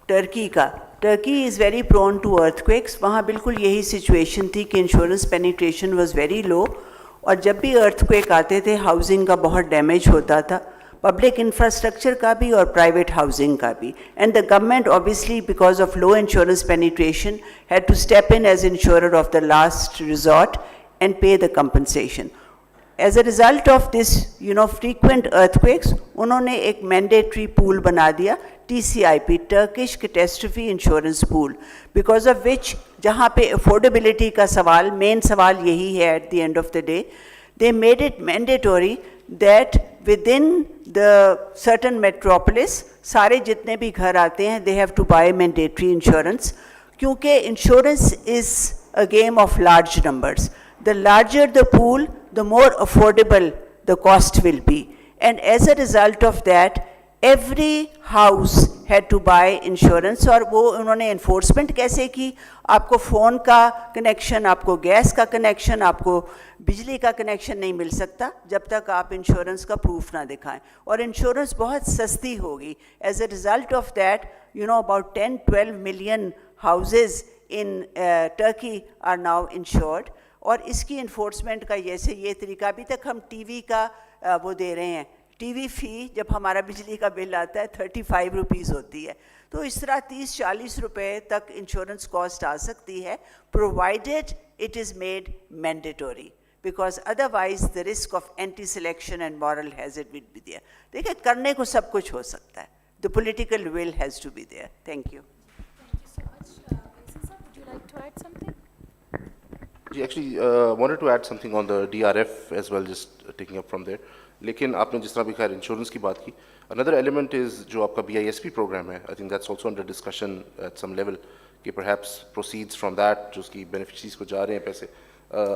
Turkey का. Turkey is very prone to earthquakes. वहाँ बिल्कुल यही सिचुएशन थी कि insurance penetration was very low, और जब भी अर्थक्वेक आते थे हाउसिंग का बहुत डैमेज होता था, पब्लिक इंफ्रास्ट्रक्चर का भी और प्राइवेट हाउसिंग का भी. And the government obviously because of low insurance penetration had to step in as insurer of the last resort and pay the compensation. As a result of this, frequent earthquakes, उन्होंने एक mandatory pool बना दिया, TCIP, Turkish Catastrophe Insurance Pool, because of which, जहाँ पे affordability का सवाल, main सवाल यही है at the end of the day, they made it mandatory that within the certain metropolis, सारे जितने भी घर आते हैं, they have to buy mandatory insurance, क्योंकि insurance is a game of large numbers. The larger the pool, the more affordable the cost will be. And as a result of that, every house had to buy insurance. और वो उन्होंने enforcement कैसे की? आपको phone का connection, आपको gas का connection, आपको बिजली का connection नहीं मिल सकता जब तक आप insurance का proof ना दिखाएं. और insurance बहुत सस्ती होगी. As a result of that, about 10-12 million houses in Turkey are now insured. और इसकी इन्फोर्समेंट का ये तरीका, अभी तक हम टीवी का वो दे रहे हैं. टीवी फ़ी जब हमारा बिजली का बिल आता है 35 रुपीज़ होती है. तो इस तरह 30-40 रुपए तक इंश्योरेंस कॉस्ट आ सकती है, provided it is made mandatory, because otherwise the risk of anti selection and moral hazard will be there. देखिए, करने को सब कुछ हो सकता है. The political will has to be there. Thank you. Actually, wanted to add something on the DRF as well, just taking up from there. लेकिन आपने जिस तरह भी खैर इंश्योरेंस की बात की, another element is जो आपका BISP program है, I think that's also under discussion at some level, कि perhaps proceeds from that, जो उसकी beneficiaries को जा रहे हैं पैसे,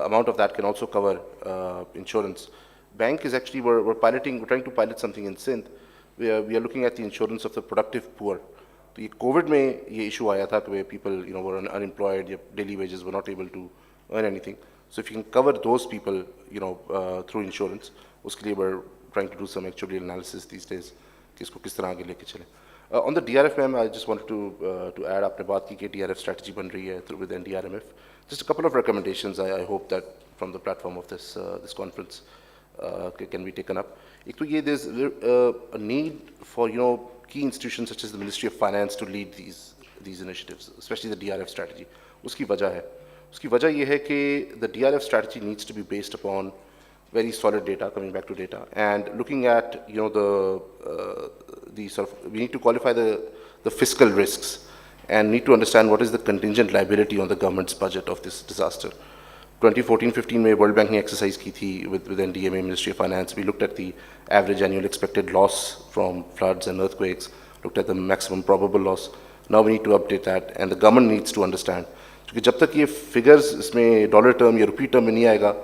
amount of that can also cover insurance. Bank is actually, we're trying to pilot something in Sindh, where we are looking at the insurance of the productive poor. तो ये Covid में ये इशू आया था कि people were unemployed, या daily wages were not able to earn anything. So if you can cover those people through insurance, उसके लिए we're trying to do some actuarial analysis these days कि इसको किस तरह आगे लेके चलें. On the DRF, ma'am, I just wanted to add, आपने बात की कि DRF strategy बन रही है with NDRMF. Just a couple of recommendations I hope that from the platform of this conference can be taken up. एक तो ये there's a need for key institutions such as the Ministry of Finance to lead these initiatives, especially the DRF strategy. उसकी वजह ये है कि the DRF strategy needs to be based upon very solid data, coming back to data, and looking at the sort of, we need to qualify the fiscal risks and need to understand what is the contingent liability on the government's budget of this disaster. 2014-15 में World Bank ने exercise की थी with NDMA, Ministry of Finance. We looked at the average annual expected loss from floods and earthquakes, looked at the maximum probable loss. Now we need to update that, and the government needs to understand. क्योंकि जब तक ये figures इसमें dollar term या rupee term में नहीं आएगा,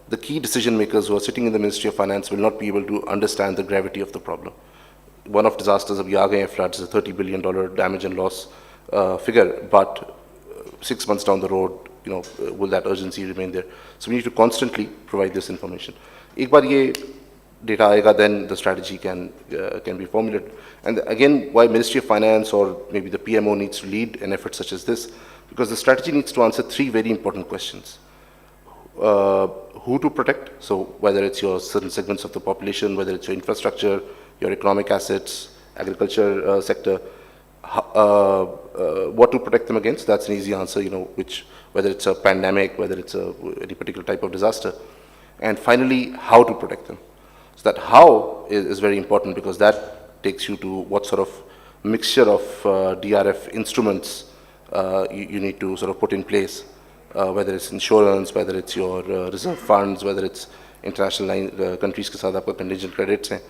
the key decision makers who are sitting in the Ministry of Finance will not be able to understand the gravity of the problem. One of disasters अभी आ गए हैं, floods, a $30 billion damage and loss figure, but 6 months down the road, will that urgency remain there? So we need to constantly provide this information. एक बार ये data आएगा, then the strategy can be formulated. And again, why Ministry of Finance or maybe the PMO needs to lead an effort such as this, because the strategy needs to answer 3 very important questions. Who to protect, so whether it's your certain segments of the population, whether it's your infrastructure, your economic assets, agriculture sector, what to protect them against, that's an easy answer, whether it's a pandemic, whether it's any particular type of disaster. And finally, how to protect them. So that how is very important, because that takes you to what sort of mixture of DRF instruments you need to sort of put in place, whether it's insurance, whether it's your reserve funds, whether it's international countries के साथ आपका contingent credits हैं,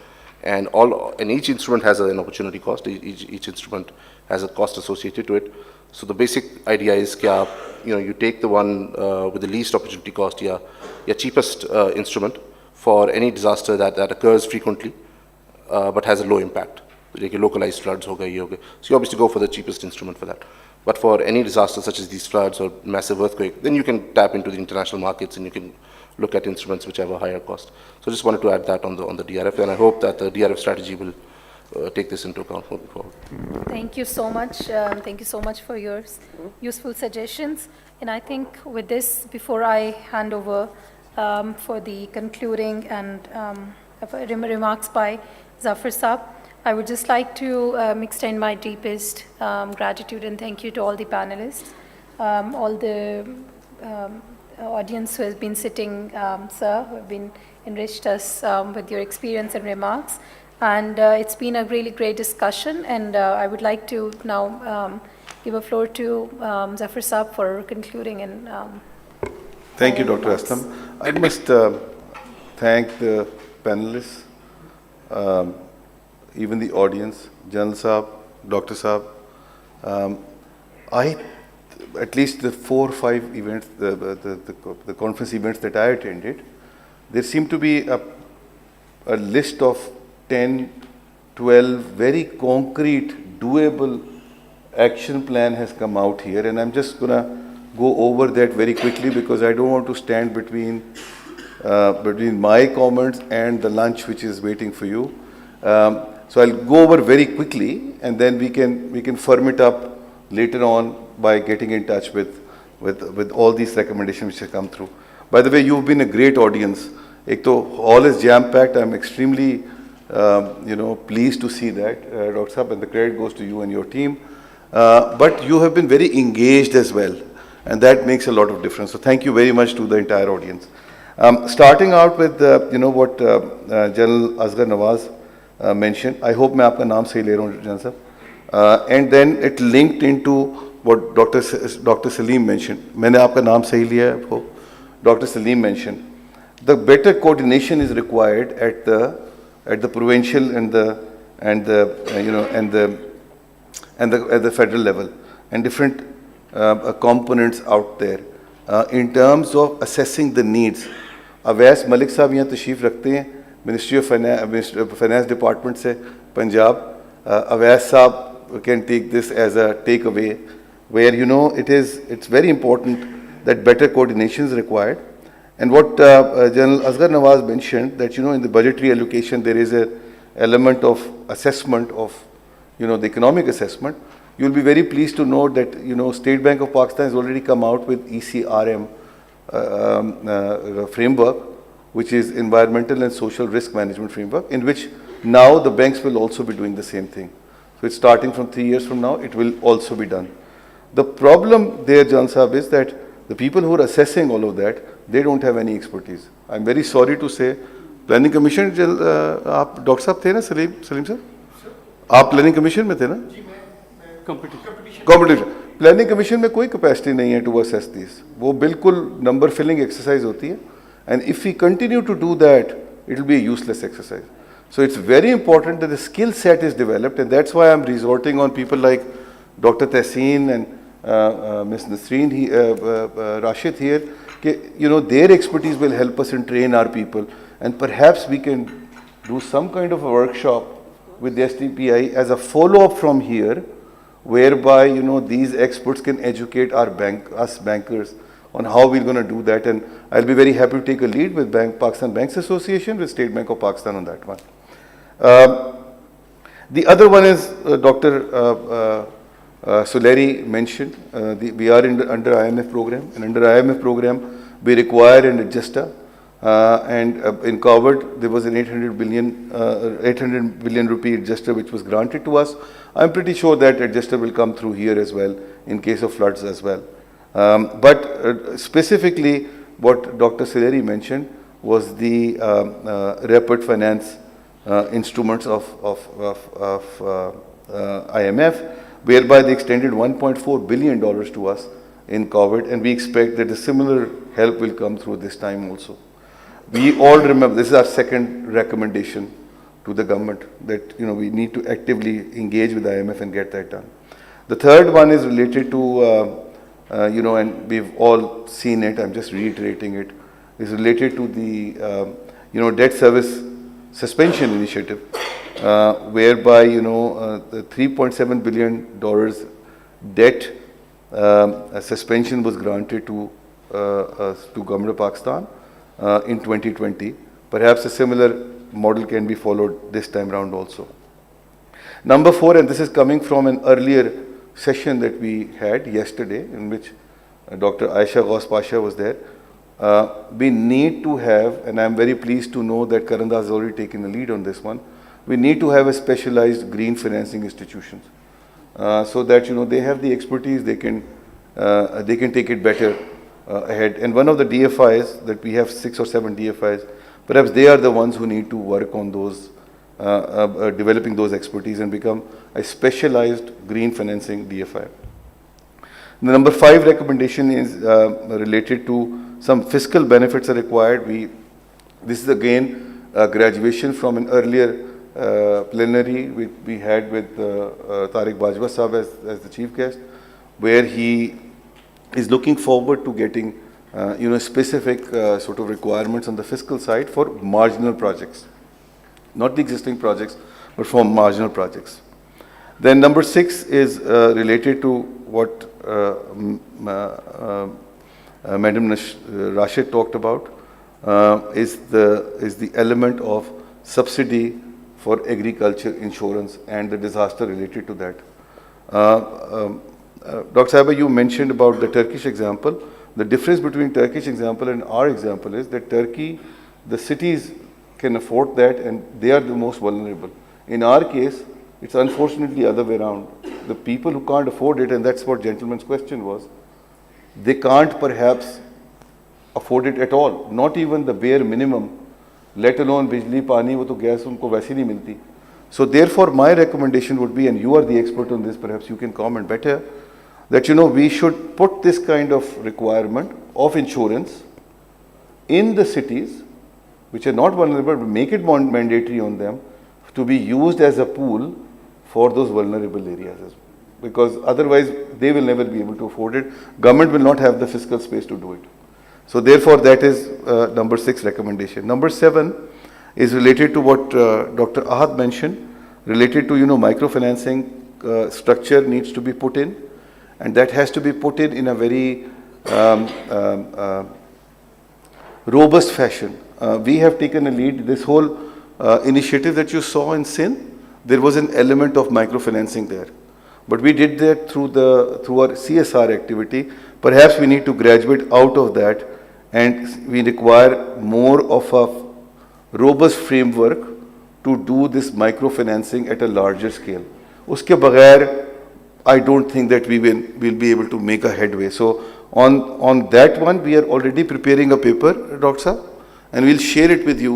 and each instrument has an opportunity cost. Each instrument has a cost associated to it. So the basic idea is that you take the one with the least opportunity cost, या cheapest instrument for any disaster that occurs frequently but has a low impact. Like localized floods ho gaye, so you obviously go for the cheapest instrument for that. But for any disaster such as these floods or massive earthquake, then you can tap into the international markets and you can look at instruments which have a higher cost. So I just wanted to add that on the DRF, and I hope that the DRF strategy will take this into account moving forward. Thank you so much. Thank you so much for your useful suggestions. And I think with this, before I hand over for the concluding and remarks by Zafar Saab, I would just like to extend my deepest gratitude and thank you to all the panelists, all the audience who has been sitting, sir, who have been enriched us with your experience and remarks. And it's been a really great discussion, and I would like to now give a floor to Zafar Saab for concluding. And thank you, Dr. Aslam. I must thank the panelists, even the audience, General Saab, Dr. Saab. At least the 4 or 5 events, the conference events that I attended, there seemed to be a list of 10, 12 very concrete, doable action plan has come out here, and I'm just gonna go over that very quickly because I don't want to stand between my comments and the lunch which is waiting for you. So I'll go over very quickly, and then we can firm it up later on by getting in touch with all these recommendations which have come through. By the way, you've been a great audience. Ek to all is jam-packed. I'm extremely pleased to see that, Dr. Saab, and the credit goes to you and your team. But you have been very engaged as well, and that makes a lot of difference. So thank you very much to the entire audience. Starting out with what General Asghar Nawaz mentioned. I hope मैं आपका नाम सही ले रहा हूँ, General Saab. And then it linked into what Dr. Salim mentioned. मैंने आपका नाम सही लिया है, Dr. Salim mentioned. the better coordination is required at the provincial and the federal level, and different components out there in terms of assessing the needs. Awais Malik साहब यहाँ तशरीफ़ रखते हैं, मिनिस्ट्री ऑफ फाइनेंस डिपार्टमेंट से पंजाब. अवैस साहब can take this as a takeaway, where it's very important that better coordination is required. And what General Asghar Nawaz mentioned, that in the budgetary allocation there is an element of assessment of the economic assessment. You will be very pleased to note that State Bank of Pakistan has already come out with ECRM framework, which is Environmental and Social Risk Management Framework, in which now the banks will also be doing the same thing. So it's starting from 3 years from now, it will also be done. The problem there, Jan Sahab, is that the people who are assessing all of that, they don't have any expertise. I'm very sorry to say, Planning Commission, आप doctor साहब थे ना, Salim sir, आप planning commission में थे ना? Competition planning commission में कोई कैपेसिटी नहीं है टू असेस दिस. वो बिल्कुल नंबर फिलिंग एक्सरसाइज होती है, and if we continue to do that, it will be a useless exercise. So it's very important that the skill set is developed, and that's why I'm resorting on people like Dr. Tehseen and Ms. Nasreen, Rashid here, their expertise will help us and train our people, and perhaps we can do some kind of a workshop with the STPI as a follow-up from here, whereby these experts can educate us bankers on how we're going to do that, and I'll be very happy to take a lead with Pakistan Banks Association, with State Bank of Pakistan on that one. The other one is Dr. Suleri mentioned. We are under IMF program, and under IMF program we require an adjuster, and in COVID there was an 800 billion rupee adjuster which was granted to us. I'm pretty sure that adjuster will come through here as well in case of floods as well. But specifically what Dr. Suleri mentioned was the rapid finance instruments of IMF, whereby they extended $1.4 billion to us in COVID, and we expect that a similar help will come through this time also. We all remember, this is our second recommendation to the government, that we need to actively engage with IMF and get that done. The third one is related to, and we've all seen it, I'm just reiterating it, is related to the, debt service suspension initiative, whereby the $3.7 billion debt suspension was granted to Government of Pakistan in 2020. Perhaps a similar model can be followed this time round also. Number 4, and this is coming from an earlier session that we had yesterday, in which Dr. Aisha Ghaus Pasha was there. We need to have, and I'm very pleased to know that Karanda has already taken the lead on this one, we need to have a specialized green financing institutions, so that they have the expertise, they can take it better ahead. And one of the DFIs, that we have 6 or 7 DFIs, perhaps they are the ones who need to work on those, developing those expertise and become a specialized green financing DFI. The number 5 recommendation is related to some fiscal benefits are required. This is again a graduation from an earlier plenary we had with Tariq Bajwa Sahab as the chief guest, where he is looking forward to getting specific sort of requirements on the fiscal side for marginal projects, not the existing projects, but for marginal projects. Then number 6 is related to what Madam Rashid talked about, is the element of subsidy for agriculture insurance and the disaster related to that. Dr. Saiba, you mentioned about the Turkish example. The difference between Turkish example and our example is that Turkey, the cities can afford that and they are the most vulnerable. In our case, it's unfortunately the other way around. The people who can't afford it, and that's what gentleman's question was, they can't perhaps afford it at all, not even the bare minimum, let alone bijli, pani, wo to gas unko वैसी नहीं मिलती. So therefore my recommendation would be, and you are the expert on this, perhaps you can comment better, that we should put this kind of requirement of insurance in the cities which are not vulnerable, but make it mandatory on them to be used as a pool for those vulnerable areas as well. Because otherwise they will never be able to afford it. Government will not have the fiscal space to do it. So therefore that is number 6 recommendation. Number 7 is related to what Dr. Ahad mentioned, related to microfinancing structure needs to be put in, and that has to be put in a very robust fashion. We have taken a lead. This whole initiative that you saw in Sindh, there was an element of microfinancing there. But we did that through our CSR activity. Perhaps we need to graduate out of that, and we require more of a robust framework to do this microfinancing at a larger scale. Uske baghair, I don't think that we will be able to make a headway. So on that one, we are already preparing a paper, Dr. Saab, and we'll share it with you.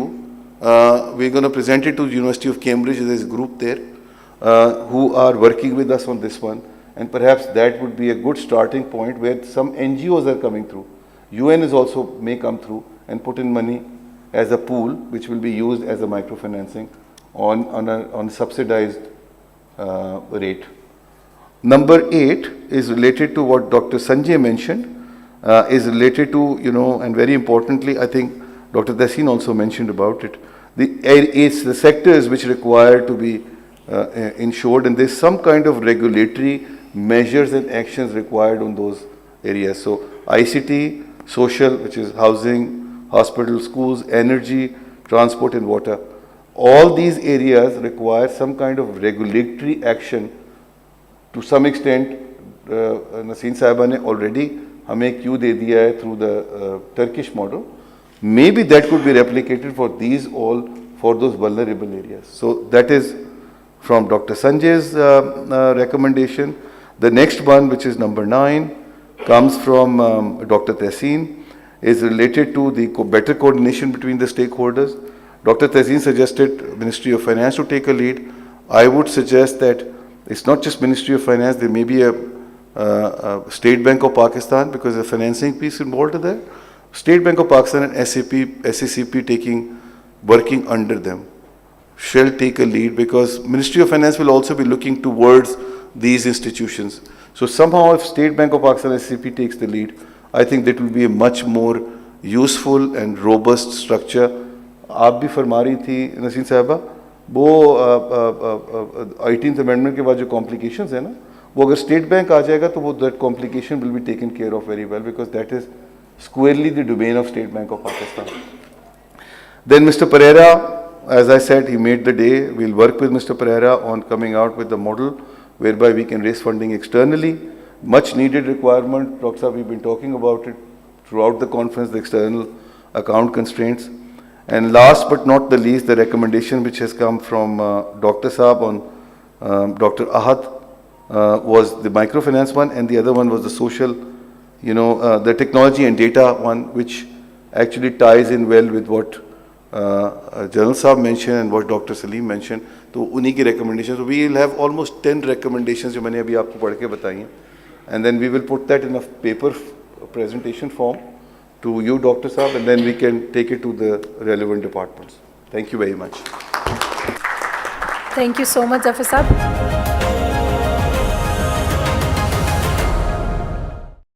We're going to present it to the University of Cambridge. There's a group there who are working with us on this one, and perhaps that would be a good starting point where some NGOs are coming through. UN is also may come through and put in money as a pool, which will be used as a microfinancing on a subsidized rate. Number 8 is related to what Dr. Sanjay mentioned, is related to, and very importantly, I think Dr. Taseen also mentioned about it. It's the sectors which require to be insured, and there's some kind of regulatory measures and actions required on those areas. So ICT, social, which is housing, hospitals, schools, energy, transport and water. All these areas require some kind of regulatory action. To some extent, Naseen Sahiba ne already हमें क्यों दे दिया है through the Turkish model. Maybe that could be replicated for these all, for those vulnerable areas. So that is from Dr. Sanjay's recommendation. The next one, which is number 9, comes from Dr. Taseen, is related to the better coordination between the stakeholders. Dr. Taseen suggested Ministry of Finance to take a lead. I would suggest that it's not just Ministry of Finance, there may be a State Bank of Pakistan, because the financing piece involved there. State Bank of Pakistan and SACP working under them shall take a lead, because Ministry of Finance will also be looking towards these institutions. So somehow if State Bank of Pakistan and SACP takes the lead, I think that will be a much more useful and robust structure. आप भी फरमा रही थी नसीन साहिबा, वो 18th amendment के बाद जो complications है ना, वो अगर State Bank आ जाएगा तो वो that complication will be taken care of very well, because that is squarely the domain of State Bank of Pakistan. Then Mr. Pereira, as I said, he made the day. We'll work with Mr. Pereira on coming out with the model whereby we can raise funding externally. Much needed requirement. Dr. Saab, we've been talking about it throughout the conference, the external account constraints. And last but not the least, the recommendation which has come from Dr. Saab on Dr. Ahad was the microfinance one, and the other one was the social, the technology and data one, which actually ties in well with what General Saab mentioned and what Dr. Salim mentioned. So उन्हीं की recommendations. So we will have almost 10 recommendations जो मैंने अभी आपको पढ़ के बताई हैं, and then we will put that in a paper presentation form to you, Dr. Saab, and then we can take it to the relevant departments. Thank you very much. Thank you so much, Zafar Saab.